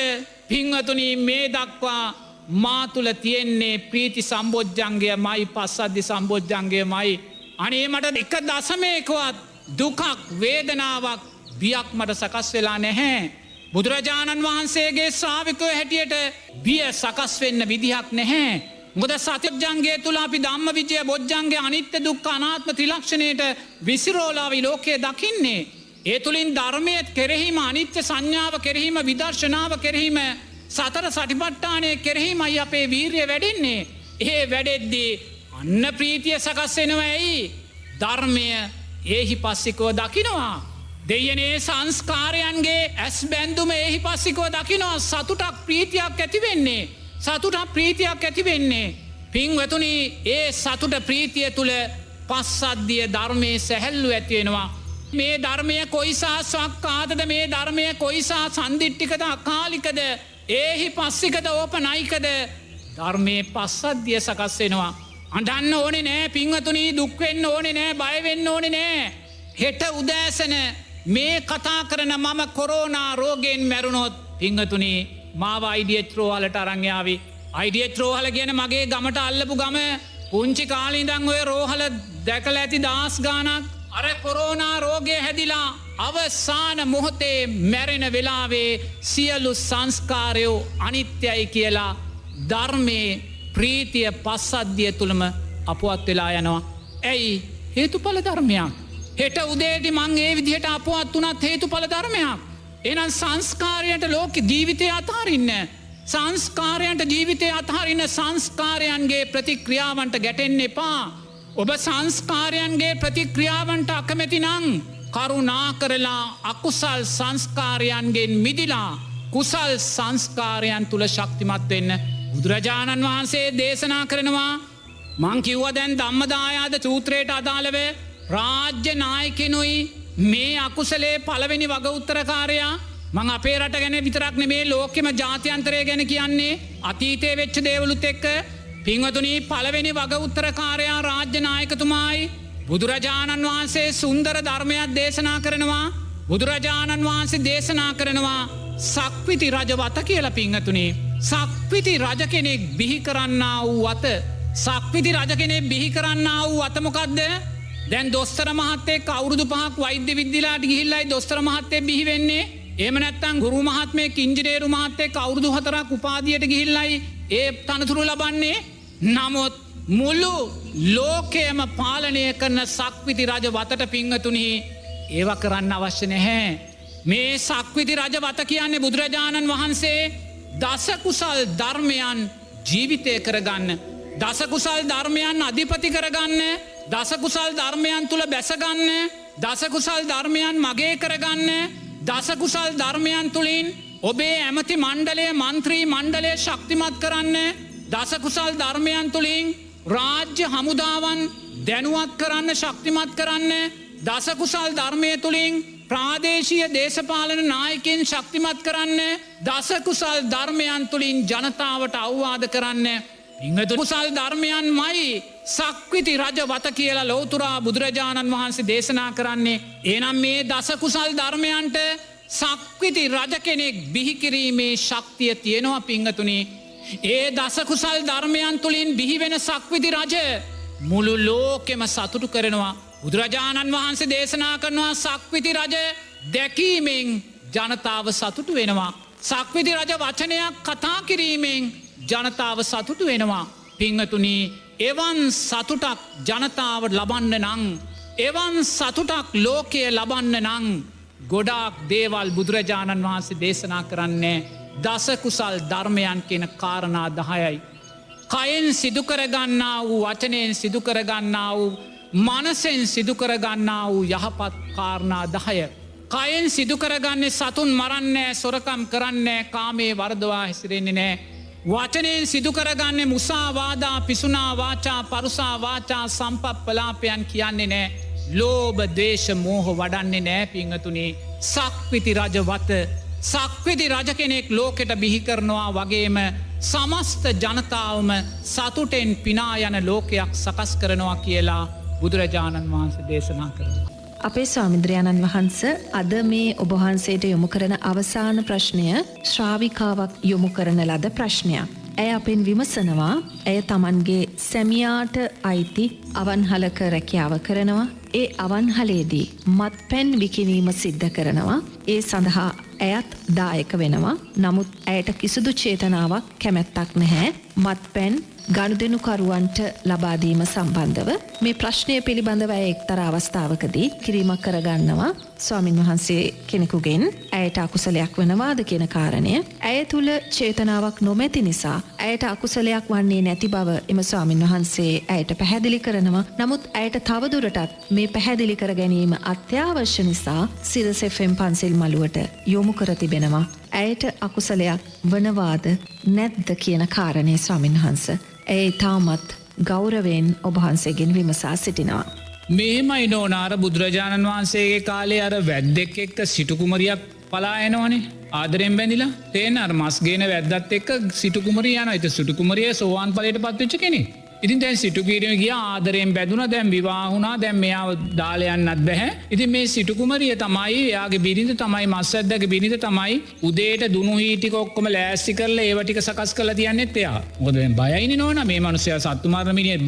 පින්වතුනි මේ දක්වා මා තුල තියෙන්නේ ප්‍රීති සම්බොජ්ජංගයමයි පස්සද්ධි සම්බොජ්ජංගයමයි. අනේ මට එක දශමයකවත් දුකක් වේදනාවක් බියක් මට සකස් වෙලා නැහැ. බුදුරජාණන් වහන්සේගේ ශ්‍රාවිකයෝ හැටියට බිය සකස් වෙන්න විදිහක් නැහැ. මොකද සත්‍යඥානයේ තුල අපි ධම්ම විජය බොජ්ජංගේ අනිත්‍ය දුක්ඛ අනාත්ම ත්‍රිලක්ෂණයට විසිරෝලාවි ලෝකයේ දකින්නේ. ඒ තුලින් ධර්මයේ කෙරෙහිම අනිත්‍ය සංඥාව කෙරෙහිම විදර්ශනාව කෙරෙහිම සතර සටිපට්ඨානයේ කෙරෙහිමයි අපේ වීරිය වැඩෙන්නේ. ඒ වැඩෙද්දී අන්න ප්‍රීතිය සකස් වෙනවා. ඇයි? ධර්මය ඒහිපස්සිකව දකිනවා. දෙයනේ සංස්කාරයන්ගේ ඇස් බැඳුම ඒහිපස්සිකව දකිනවා. සතුටක් ප්‍රීතියක් ඇති වෙන්නේ. සතුටක් ප්‍රීතියක් ඇති වෙන්නේ. පින්වතුනි ඒ සතුට ප්‍රීතිය තුල පස්සද්ධිය ධර්මයේ සැහැල්ලු ඇති වෙනවා. මේ ධර්මය කොයිසා සක්කාතද මේ ධර්මය කොයිසා සන්දිට්ඨිකද අකාලිකද ඒහිපස්සිකද ඕපනයිකද ධර්මයේ පස්සද්ධිය සකස් වෙනවා. අඬන්න ඕනේ නෑ පින්වතුනි. දුක් වෙන්න ඕනේ නෑ. බය වෙන්න ඕනේ නෑ. හෙට උදෑසන මේ කතා කරන මම කොරෝනා රෝගයෙන් මැරුණොත් පින්වතුනි මාව IDH රෝහලට අරන් යාවි. IDH රෝහල කියන මගේ ගමට අල්ලපු ගම පුංචි කාලේ ඉඳන් ඔය රෝහල දැකලා ඇති දහස් ගාණක්. අර කොරෝනා රෝගය හැදිලා අවසාන මොහොතේ මැරෙන වෙලාවේ සියලු සංස්කාරයෝ අනිත්‍යයි කියලා ධර්මයේ ප්‍රීතිය පස්සද්ධිය තුලම අපවත් වෙලා යනවා. ඇයි? හේතුඵල ධර්මයක්. හෙට උදේදී මං ඒ විදිහට අපවත් වුණත් හේතුඵල ධර්මයක්. එහෙනම් සංස්කාරයන්ට ලෝක ජීවිතය අතහරින්න. සංස්කාරයන්ට ජීවිතය අතහරින්න. සංස්කාරයන්ගේ ප්‍රතික්‍රියාවන්ට ගැටෙන්න එපා. ඔබ සංස්කාරයන්ගේ ප්‍රතික්‍රියාවන්ට අකමැති නම් කරුණා කරලා අකුසල් සංස්කාරයන්ගෙන් මිදිලා කුසල් සංස්කාරයන් තුල ශක්තිමත් වෙන්න. බුදුරජාණන් වහන්සේ දේශනා කරනවා. මං කිව්වා දැන් ධම්මදායාද සූත්‍රයට අදාළව රාජ්‍ය නායකනුයි මේ අකුසලේ පළවෙනි වග උත්තරකාරයා. මං අපේ රට ගැන විතරක් නෙමේ ලෝකෙම ජාත්‍යන්තරය ගැන කියන්නේ. අතීතයේ වෙච්ච දේවලුත් එක්ක පින්වතුනි පළවෙනි වග උත්තරකාරයා රාජ්‍ය නායකතුමායි. බුදුරජාණන් වහන්සේ සුන්දර ධර්මයක් දේශනා කරනවා. බුදුරජාණන් වහන්සේ දේශනා කරනවා සක්විති රජවත කියලා පින්වතුනි. සක්විති රජ කෙනෙක් බිහි කරන්නා වූ වත. සක්විති රජ කෙනෙක් බිහි කරන්නා වූ වත මොකද්ද? දැන් දොස්තර මහත්තයෙක් අවුරුදු 5ක් වෛද්‍ය විද්‍යාලයට ගිහිල්ලායි දොස්තර මහත්තයෙක් බිහි වෙන්නේ. එහෙම නැත්නම් ගුරු මහත්මයෙක් ඉංජිනේරු මහත්තයෙක් අවුරුදු 4ක් උපාධියට ගිහිල්ලායි ඒ තනතුරු ලබන්නේ. නමුත් මුළු ලෝකයම පාලනය කරන සක්විති රජ වතට පිංහතුනි ඒව කරන්න අවශ්‍ය නැහැ. මේ සක්විති රජ වත කියන්නේ බුදුරජාණන් වහන්සේ දසකුසල් ධර්මයන් ජීවිතය කරගන්න. දසකුසල් ධර්මයන් අධිපති කරගන්න. දසකුසල් ධර්මයන් තුළ බැසගන්න. දසකුසල් ධර්මයන් මගේ කරගන්න. දසකුසල් ධර්මයන් තුළින් ඔබේ ඇමති මණ්ඩලය මන්ත්‍රී මණ්ඩලය ශක්තිමත් කරන්න. දසකුසල් ධර්මයන් තුළින් රාජ්‍ය හමුදාවන් දැනුවත් කරන්න ශක්තිමත් කරන්න. දසකුසල් ධර්මය තුළින් ප්‍රාදේශීය දේශපාලන නායකයන් ශක්තිමත් කරන්න. දසකුසල් ධර්මයන් තුළින් ජනතාවට අවවාද කරන්න. කුසල් ධර්මයන් මයි සක්විති රජ වත කියලා ලෝතුරා බුදුරජාණන් වහන්සේ දේශනා කරන්නේ. එනම් මේ දසකුසල් ධර්මයන්ට සක්විති රජ කෙනෙක් බිහිකිරීමේ ශක්තිය තියෙනවා පිංහතුනි. ඒ දසකුසල් ධර්මයන් තුළින් බිහිවෙන සක්විති රජ මුළු ලෝකෙම සතුටු කරනවා. බුදුරජාණන් වහන්සේ දේශනා කරනවා සක්විති රජ දැකීමෙන් ජනතාව සතුටු වෙනවා. සක්විති රජ වචනයක් කතා කිරීමෙන් ජනතාව සතුටු වෙනවා. පිංහතුනි එවන් සතුටක් ජනතාවට ලබන්න නං. එවන් සතුටක් ලෝකය ලබන්න නං. ගොඩාක් දේවල් බුදුරජාණන් වහන්සේ දේශනා කරන්නේ දසකුසල් ධර්මයන් කියන කාරණා 10යි. කයෙන් සිදුකරගන්නා වූ වචනයෙන් සිදුකරගන්නා වූ මනසෙන් සිදුකරගන්නා වූ යහපත් කාරණා 10. කයෙන් සිදුකරගන්නේ සතුන් මරන්නේ සොරකම් කරන්නේ කාමේ වර්දවා හැසිරෙන්නේ නෑ. වචනයෙන් සිදුකරගන්නේ මුසාවාදා පිසුනා වාචා පරුසා වාචා සම්පප්පලාපයන් කියන්නේ නෑ. ලෝභ දේශ මෝහ වඩන්නේ නෑ පිංහතුනි. සක්විති රජ වත සක්විති රජ කෙනෙක් ලෝකෙට බිහි කරනවා වගේම සමස්ත ජනතාවම සතුටෙන් පිනා යන ලෝකයක් සකස් කරනවා කියලා බුදුරජාණන් වහන්සේ දේශනා කරනවා. අපේ ස්වාමින්ද්‍රයාණන් වහන්ස අද මේ ඔබවහන්සේට යොමු කරන අවසාන ප්‍රශ්නය ශ්‍රාවිකාවක් යොමු කරන ලද ප්‍රශ්නයක්. ඇය අපෙන් විමසනවා ඇය තමන්ගේ සැමියාට අයිති අවන්හලක රැකියාව කරනවා. ඒ අවන්හලේදී මත්පැන් විකිනීම සිද්ධ කරනවා. ඒ සඳහා ඇයත් දායක වෙනවා. නමුත් ඇයට කිසිදු චේතනාවක් කැමැත්තක් නැහැ. මත්පැන් ගනුදෙනුකරුවන්ට ලබාදීම සම්බන්ධව මේ ප්‍රශ්නය පිළිබඳව ඇය එක්තරා අවස්ථාවකදී කිරීමක් කරගන්නවා ස්වාමින් වහන්සේ කෙනෙකුගෙන් ඇයට අකුසලයක් වනවාද කියන කාරණය. ඇය තුළ චේතනාවක් නොමැති නිසා ඇයට අකුසලයක් වන්නේ නැති බව එම ස්වාමින් වහන්සේ ඇයට පැහැදිලි කරනවා. නමුත් ඇයට තවදුරටත් මේ පැහැදිලි කර ගැනීම අත්‍යවශ්‍ය නිසා සිරස FM පන්සිල් මළුවට යොමු කර තිබෙනවා. ඇයට අකුසලයක් වනවාද නැද්ද කියන කාරණය ස්වාමින් වහන්සේ ඒ තාමත් ගෞරවයෙන් ඔබහන්සේගෙන් විමසා සිටිනවා. මෙහෙමයි නෝනාර බුදුරජාණන් වහන්සේගේ කාලේ අර වැද්දෙක් එක්ක සිටුකුමරියක් පලා යනවනේ ආදරෙන් බැඳිලා තේන අර මස්ගේන වැද්දත් එක්ක සිටුකුමරිය යනවා. ඉතින් සිටුකුමරිය සෝවාන් ඵලයට පත්වෙච්ච කෙනෙක්. ඉතින් දැන් සිටුකීරිය ගියා ආදරෙන් බැඳුණා දැන් විවාහ වුණා දැන් මෙයාව දාලා යන්නත් බැහැ. ඉතින් මේ සිටුකුමරිය තමයි එයාගේ බිරිඳ තමයි මස්සද්දගේ බිරිඳ තමයි උදේට දුනු හී ටික ඔක්කොම ලෑස්ති කරලා ඒව ටික සකස් කරලා තියන්නෙත් එයා. මොකද දැන් බයයිනේ නෝනා මේ මිනිස්සයා සත්තු මරන මිනිහෙක්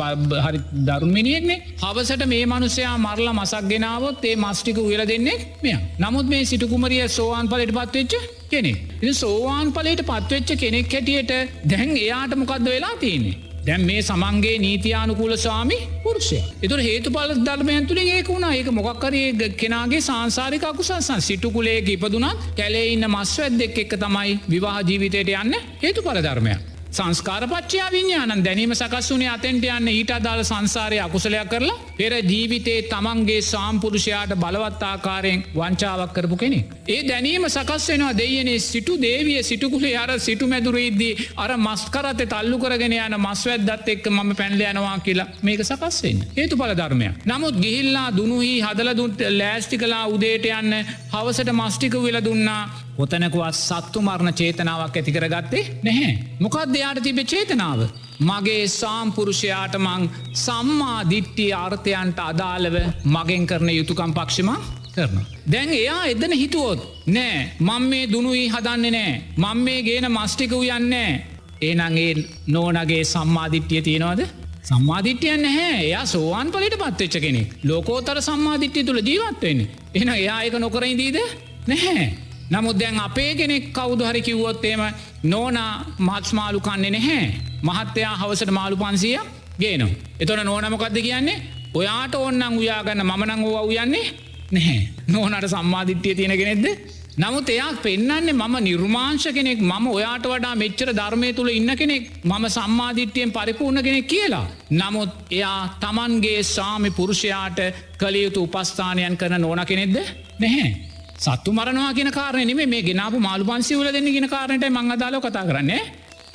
හරි දරුණු මිනිහෙක්නේ. හවසට මේ මිනිස්සයා මරලා මසක් ගෙනාවොත් ඒ මස් ටික උයලා දෙන්නේ මෙයා. නමුත් මේ සිටුකුමරිය සෝවාන් ඵලයට පත්වෙච්ච කෙනෙක්. ඉතින් සෝවාන් ඵලයට පත්වෙච්ච කෙනෙක් හැටියට දැන් එයාට මොකද්ද වෙලා තියෙන්නේ? දැන් මේ සමන්ගේ නීතියානුකූල ස්වාමි පුරුෂයා. ඒතර හේතුඵල ධර්මයන් තුලින් ඒක වුණා. ඒක මොකක් හරි කෙනාගේ සාංශාරික අකුසල් සිටු කුලයක ඉපදුනත් කැලේ ඉන්න මස්වැද්දෙක් එක්ක තමයි විවාහ ජීවිතයට යන්නේ හේතුඵල ධර්මයක්. සංස්කාරපච්චය විඤ්ඤාණං දැනීම සකස් වුණේ අතෙන්ට යන්න ඊට අදාළ සංසාරයේ අකුසලයක් කරලා පෙර ජීවිතේ තමන්ගේ සාම්පුරුෂයාට බලවත් ආකාරයෙන් වංචාවක් කරපු කෙනෙක්. ඒ දැනීම සකස් වෙනවා දෙයනේ සිටු දේවිය සිටු කුලේ අර සිටු මැදුරේදී අර මස් කරත්තේ තල්ලු කරගෙන යන මස්වැද්දත් එක්ක මම පැනලා යනවා කියලා මේක සකස් වෙන්නේ. හේතුඵල ධර්මයක්. නමුත් ගිහිල්ලා දුනුහි හදලා දුන් ලෑස්ති කළා උදේට යන්න හවසට මස් ටික උයලා දුන්නා. ඔතනකවත් සත්තු මරණ චේතනාවක් ඇති කරගත්තේ නැහැ. මොකක්ද යාට තිබෙ චේතනාව? මගේ සාම්පුරුෂයාට මං සම්මා දිට්ඨිය අර්ථයන්ට අදාළව මගෙන් කරන යුතුයකම් පක්ෂම කරනවා. දැන් එයා එදෙන හිතුවොත් නෑ මම මේ දුනුයි හදන්නේ නෑ මම මේ ගේන මස් ටික උයන්නේ නෑ. එහෙනම් ඒ නෝනාගේ සම්මා දිට්ඨිය තියනවද? සම්මා දිට්ඨිය නැහැ. එයා සෝවාන් ඵලයට පත්වෙච්ච කෙනෙක්. ලෝකෝත්තර සම්මා දිට්ඨිය තුල ජීවත් වෙන්නේ. එහෙනම් එයා ඒක නොකර ඉඳීද? නැහැ. නමුත් දැන් අපේ කෙනෙක් කවුරු හරි කිව්වොත් එහෙම නෝනා මාස් මාළු කන්නේ නැහැ. මහත්තයා හවසට මාළු 500 ගේනවා. එතකොට නෝනා මොකද්ද කියන්නේ? ඔයාට ඕන නම් උයා ගන්න මම නම් ඕවා උයන්නේ නැහැ. නෝනාට සම්මාදිට්ඨිය තියෙන කෙනෙක්ද? නමුත් එයා පෙන්නන්නේ මම නිර්මාංශ කෙනෙක්, මම ඔයාට වඩා මෙච්චර ධර්මයේ තුල ඉන්න කෙනෙක්, මම සම්මාදිට්ඨියෙන් පරිපූර්ණ කෙනෙක් කියලා. නමුත් එයා Tamanගේ ස්වාමි පුරුෂයාට කළ යුතු උපස්ථානයන් කරන නෝනා කෙනෙක්ද? නැහැ. සත්තු මරනවා කියන කාරණේ නෙමෙයි මේ ගෙනාපු මාළු 500 උයලා දෙන්න කියන කාරණේටයි මම අදාළව කතා කරන්නේ.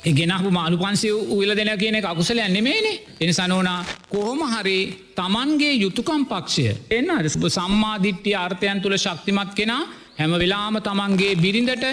ඒ ගෙනාපු මාළු 500 උයලා දෙන කියන එක අකුසලයක් නෙමෙයිනේ. ඒ නිසා නෝනා කොහොම හරි Tamanගේ යුතුයකම් පක්ෂය එන්නද සම්මාදිට්ඨිය අර්ථයන් තුල ශක්තිමත් කෙනා හැම වෙලාවම තමන්ගේ බිරිඳට,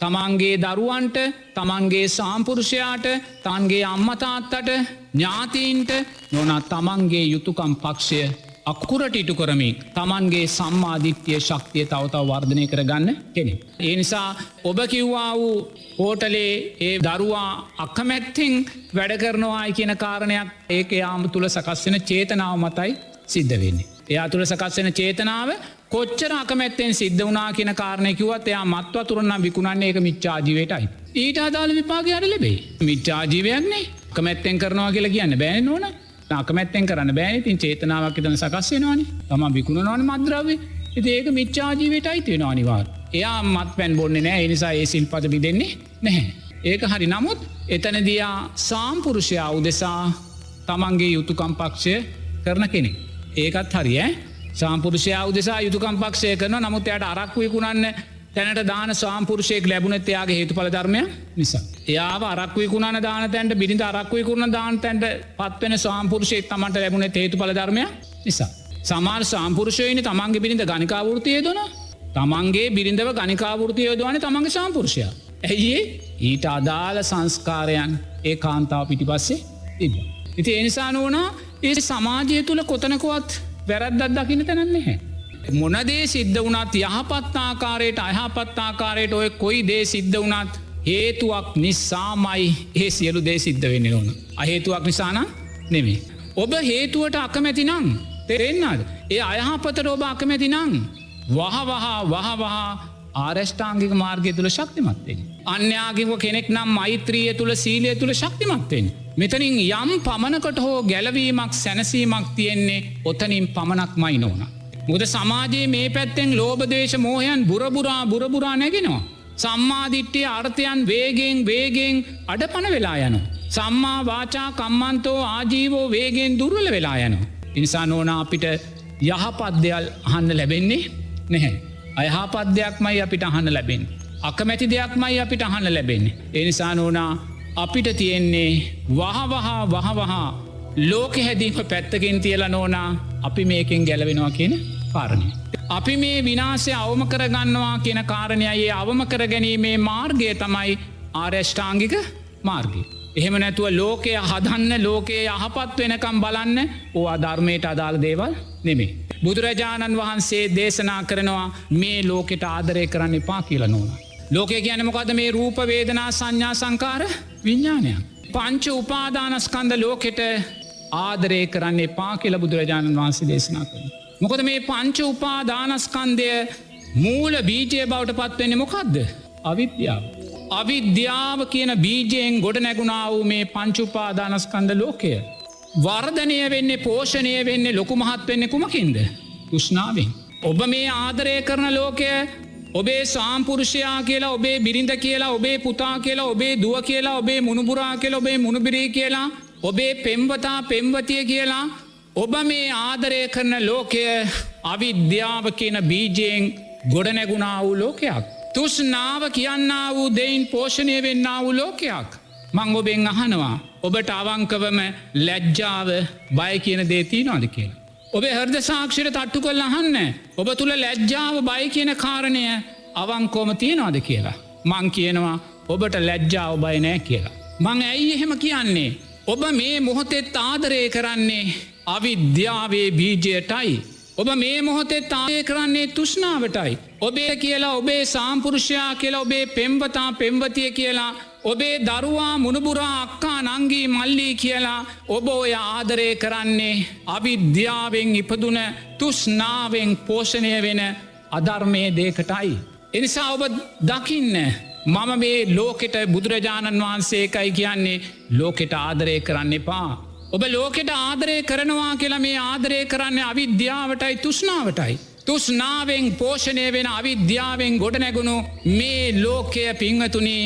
තමන්ගේ දරුවන්ට, තමන්ගේ සාම්පුරුෂයාට, තමන්ගේ අම්මා තාත්තට, ඥාතීන්ට නෝනා තමන්ගේ යුතුයකම් පක්ෂය අකුරට ඉටු කරමින් තමන්ගේ සම්මාදිට්ඨිය ශක්තිය තව තව වර්ධනය කරගන්න කෙනෙක්. ඒ නිසා ඔබ කිව්වා වූ හෝටලේ ඒ දරුවා අකමැත්තෙන් වැඩ කරනවායි කියන කාරණයක් ඒක යාම තුල සකස් වෙන චේතනාව මතයි සිද්ධ වෙන්නේ. එයා තුල සකස් වෙන චේතනාව කොච්චර අකමැත්තෙන් සිද්ධ වුණා කියන කාරණේ කිව්වත් එයා මත් වතුර නම් විකුණන්නේ ඒක මිච්ඡා ජීවයටයි. ඊට අදාළ විපාකය හරි ලැබෙයි. මිච්ඡා ජීවයක් නේ. අකමැත්තෙන් කරනවා කියලා කියන්න බෑනේ නෝනා. අකමැත්තෙන් කරන්න බෑනේ. ඉතින් චේතනාවක් ඉදන් සකස් වෙනවනේ. තමන් විකුණනවනේ මත්ද්‍රව්‍ය. ඉතින් ඒක මිච්ඡා ජීවයටයි තියෙනවා අනිවාර්යයෙන්. එයා මත්පැන් බොන්නේ නැහැ. ඒ නිසා ඒ සිල්පද බිඳෙන්නේ නැහැ. ඒක හරි. නමුත් එතනදී සාම්පුරුෂයා උදෙසා තමන්ගේ යුතුයකම් පක්ෂය කරන කෙනෙක්. ඒකත් හරි ඈ. සාම්පුරුෂයා උදෙසා යුතුයකම් පක්ෂය කරනවා. නමුත් එයාට අරක්කු විකුණන්න තැනට දාන සාම්පුරුෂයෙක් ලැබුණෙත් එයාගේ හේතුඵල ධර්මය නිසා. එයාව අරක්කු විකුණන දාන තැනට බිරිඳ අරක්කු විකුණන දාන තැනට පත් වෙන සාම්පුරුෂයෙක් තමන්ට ලැබුණෙත් හේතුඵල ධර්මය නිසා. සමහර සාම්පුරුෂයෝ ඉන්නේ තමන්ගේ බිරිඳ ගණිකා වෘත්තිය යොදවනවා. තමන්ගේ බිරිඳව ගණිකා වෘත්තිය යොදවන්නේ තමන්ගේ සාම්පුරුෂයා. ඇයි ඊට අදාළ සංස්කාරයන් ඒ කාන්තාව පිටිපස්සේ තිබ්බා. ඉතින් ඒ නිසා නෝනා ඒ සමාජය තුල කොතනකවත් වැරද්දක් දකින්න තැනක් නැහැ. මොන දේ සිද්ධ වුණත් යහපත් ආකාරයට අයහපත් ආකාරයට ඔය කොයි දේ සිද්ධ වුණත් හේතුවක් නිසාමයි ඒ සියලු දේ සිද්ධ වෙන්නේ නෝනා. අහේතුවක් නිසා නම් නෙමෙයි. ඔබ හේතුවට අකමැති නම් තේරෙන්නද? ඒ අයහපතට ඔබ අකමැති නම් වහ ආරෂ්ඨාංගික මාර්ගය තුල ශක්තිමත් වෙන්න. අන්‍යාගික කෙනෙක් නම් මෛත්‍රිය තුල සීලය තුල ශක්තිමත් වෙන්න. මෙතනින් යම් පමණකට හෝ ගැලවීමක් සැනසීමක් තියෙන්නේ ඔතනින් පමණක්මයි නෝනා. මොකද සමාජයේ මේ පැත්තෙන් ලෝභ ද්වේෂ මෝහයන් බුරබුරා නැගෙනවා. සම්මාදිට්ඨිය අර්ථයන් වේගෙන් අඩපණ වෙලා යනවා. සම්මා වාචා කම්මන්තෝ ආජීවෝ වේගෙන් දුර්වල වෙලා යනවා. ඒ නිසා නෝනා අපිට යහපත් දේවල් අහන්න ලැබෙන්නේ නැහැ. අයහපත් දෙයක්මයි අපිට අහන්න ලැබෙන්නේ. අකමැති දෙයක්මයි අපිට අහන්න ලැබෙන්නේ. ඒ නිසා නෝනා අපිට තියෙන්නේ වහ ලෝකෙ හැදීම පැත්තකින් තියලා නෝනා අපි මේකෙන් ගැලවෙනවා කියන කාරණය. අපි මේ විනාශය අවම කරගන්නවා කියන කාරණයයි අවම කර ගැනීමේ මාර්ගය තමයි ආරෂ්ඨාංගික මාර්ගය. එහෙම නැතුව ලෝකය හදන්න ලෝකයේ යහපත් වෙනකම් බලන්න ඕවා ධර්මයට අදාළ දේවල් නෙමෙයි. බුදුරජාණන් වහන්සේ දේශනා කරනවා මේ ලෝකෙට ආදරය කරන්න එපා කියලා නෝනා. ලෝකය කියන්නේ මොකද්ද? මේ රූප වේදනා සංඥා සංකාර විඥානය. පංච උපාදානස්කන්ධ ලෝකෙට ආදරය කරන්න එපා කියලා බුදුරජාණන් වහන්සේ දේශනා කරනවා. මොකද මේ පංච උපාදානස්කන්ධය මූල බීජය බවට පත් වෙන්නේ මොකද්ද? අවිද්‍යාව. අවිද්‍යාව කියන බීජයෙන් ගොඩ නැගුණා වූ මේ පංච උපාදානස්කන්ධ ලෝකය වර්ධනය වෙන්නේ පෝෂණය වෙන්නේ ලොකු මහත් වෙන්නේ කුමකින්ද? තෘෂ්ණාවෙන්. ඔබ මේ ආදරය කරන ලෝකය ඔබේ සාම්පුරුෂයා කියලා, ඔබේ බිරිඳ කියලා, ඔබේ පුතා කියලා, ඔබේ දුව කියලා, ඔබේ මුණුබුරා කියලා, ඔබේ මුණුබිරී කියලා, ඔබේ පෙම්වතා පෙම්වතිය කියලා ඔබ මේ ආදරය කරන ලෝකය අවිද්‍යාව කියන බීජයෙන් ගොඩ නැගුණා වූ ලෝකයක්. තෘෂ්ණාව කියන්නා වූ දෙයින් පෝෂණය වෙන්නා වූ ලෝකයක්. මං ඔබෙන් අහනවා ඔබට අවංකවම ලැජ්ජාව බය කියන දේ තියනවාද කියලා. ඔබේ හෘද සාක්ෂියට තට්ටු කරලා අහන්න. ඔබ තුල ලැජ්ජාව බය කියන කාරණය අවංකවම තියනවාද කියලා. මං කියනවා ඔබට ලැජ්ජාව බය නැහැ කියලා. මං ඇයි එහෙම කියන්නේ? ඔබ මේ මොහොතේ ආදරය කරන්නේ අවිද්‍යාවේ බීජයටයි. ඔබ මේ මොහොතේ ආදරය කරන්නේ තෘෂ්ණාවටයි. ඔබේ කියලා, ඔබේ සාම්පුරුෂයා කියලා, ඔබේ පෙම්වතා පෙම්වතිය කියලා, ඔබේ දරුවා මුණුබුරා අක්කා නංගී මල්ලී කියලා ඔබ ඔය ආදරය කරන්නේ අවිද්‍යාවෙන් ඉපදුන තෘෂ්ණාවෙන් පෝෂණය වෙන අධර්මයේ දෙයකටයි. එනිසා ඔබ දකින්න මම මේ ලෝකෙට බුදුරජාණන් වහන්සේ එකයි කියන්නේ ලෝකෙට ආදරය කරන්න එපා. ඔබ ලෝකෙට ආදරය කරනවා කියලා මේ ආදරය කරන්නේ අවිද්‍යාවටයි තෘෂ්ණාවටයි. තෘෂ්ණාවෙන් පෝෂණය වෙන අවිද්‍යාවෙන් ගොඩනැගුණු මේ ලෝකය පින්වතුනි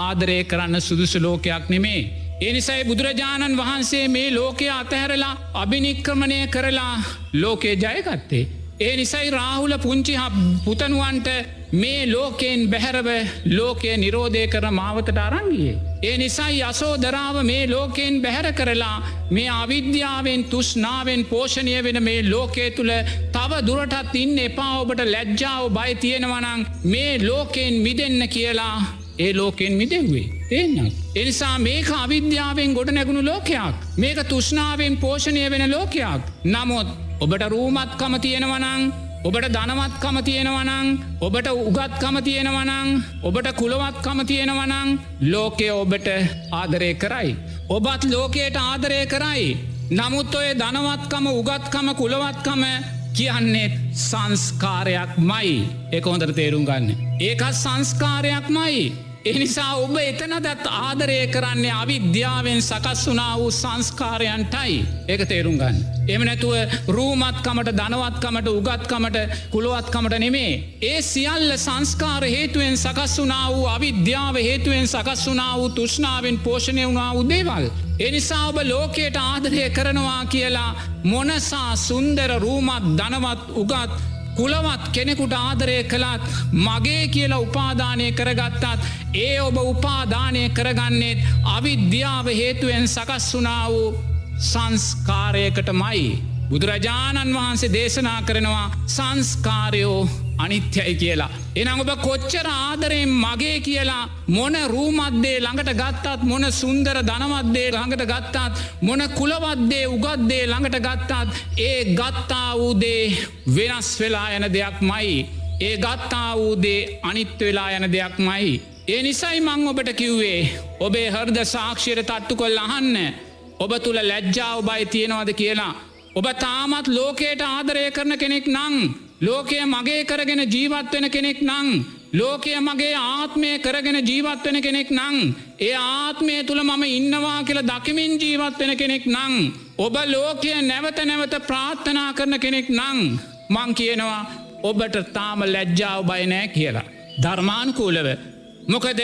ආදරය කරන්න සුදුසු ලෝකයක් නෙමේ. ඒ නිසයි බුදුරජාණන් වහන්සේ මේ ලෝකය අතහැරලා අභිනික්‍රමණය කරලා ලෝකේ ජයගත්තේ. ඒ නිසයි රාහුල පුංචි පුතනුවන්ට මේ ලෝකයෙන් බැහැරව ලෝකය නිරෝධය කර මාවතට අරංගියේ. ඒ නිසයි යසෝදරාව මේ ලෝකයෙන් බැහැර කරලා මේ අවිද්‍යාවෙන් තෘෂ්ණාවෙන් පෝෂණය වෙන මේ ලෝකයේ තුළ තව දුරටත් ඉන්න එපා ඔබට ලැජ්ජාව බය තියෙනවනං මේ ලෝකයෙන් මිදෙන්න කියලා ඒ ලෝකෙන් මිදෙව්වේ. එන්න. එනිසා මේක අවිද්‍යාවෙන් ගොඩ නැගුණු ලෝකයක්. මේක තෘෂ්ණාවෙන් පෝෂණය වෙන ලෝකයක්. නමුත් ඔබට රූමත්කම තියෙනවනං ඔබට ධනවත්කම තියෙනවනං ඔබට උගත්කම තියෙනවනං ඔබට කුලවත්කම තියෙනවනං ලෝකය ඔබට ආදරය කරයි. ඔබත් ලෝකයට ආදරය කරයි. නමුත් ඔය ධනවත්කම උගත්කම කුලවත්කම කියන්නේ සංස්කාරයක් මයි. ඒක හොඳට තේරුම් ගන්න. ඒකත් සංස්කාරයක් මයි. එනිසා ඔබ එතනදත් ආදරය කරන්නේ අවිද්‍යාවෙන් සකස් වුණා වූ සංස්කාරයන්ටයි. ඒක තේරුම් ගන්න. එම නැතුව රූමත්කමට ධනවත්කමට උගත්කමට කුලවත්කමට නෙමේ. ඒ සියල්ල සංස්කාර හේතුවෙන් සකස් වුණා වූ අවිද්‍යාව හේතුවෙන් සකස් වුණා වූ තෘෂ්ණාවෙන් පෝෂණය වුණා වූ දේවල්. එනිසා ඔබ ලෝකයට ආදරය කරනවා කියලා මොනසා සුන්දර රූමත් ධනවත් උගත් කුලවත් කෙනෙකුට ආදරය කළත් මගේ කියලා උපාදානය කරගත්තත් ඒ ඔබ උපාදානය කරගන්නෙත් අවිද්‍යාව හේතුවෙන් සකස් වුණා වූ සංස්කාරයකට මයි. බුදුරජාණන් වහන්සේ දේශනා කරනවා සංස්කාරයෝ අනිත්‍යයි කියලා. එනම් ඔබ කොච්චර ආදරයෙන් මගේ කියලා මොන රූමත්දේ ළඟට ගත්තත් මොන සුන්දර ධනවත්දේ ළඟට ගත්තත් මොන කුලවත්දේ උගත්දේ ළඟට ගත්තත් ඒ ගත්තා වූදේ වෙනස් වෙලා යන දෙයක් මයි. ඒ ගත්තා වූදේ අනිත් වෙලා යන දෙයක් මයි. ඒ නිසයි මං ඔබට කිව්වේ ඔබේ හෘද සාක්ෂියට තට්ටු කොල්ල අහන්න. ඔබ තුළ ලැජ්ජාව බය තියෙනවද කියලා. ඔබ තාමත් ලෝකයට ආදරය කරන කෙනෙක් නං ලෝකය මගේ කරගෙන ජීවත් වෙන කෙනෙක් නං ලෝකය මගේ ආත්මය කරගෙන ජීවත් වෙන කෙනෙක් නං ඒ ආත්මය තුළ මම ඉන්නවා කියලා දකිමින් ජීවත් වෙන කෙනෙක් නං ඔබ ලෝකය නැවත නැවත ප්‍රාර්ථනා කරන කෙනෙක් නං මං කියනවා ඔබට තාම ලැජ්ජාව බය නෑ කියලා. ධර්මානුකූලව. මොකද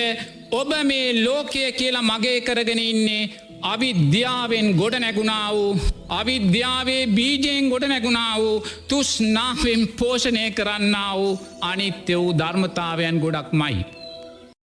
ඔබ මේ ලෝකය කියලා මගේ කරගෙන ඉන්නේ අවිද්‍යාවෙන් ගොඩ නැගුණා වූ අවිද්‍යාවේ බීජයෙන් ගොඩ නැගුණා වූ තෘෂ්ණාවෙන් පෝෂණය කරන්නා වූ අනිත්‍ය වූ ධර්මතාවයන් ගොඩක් මයි.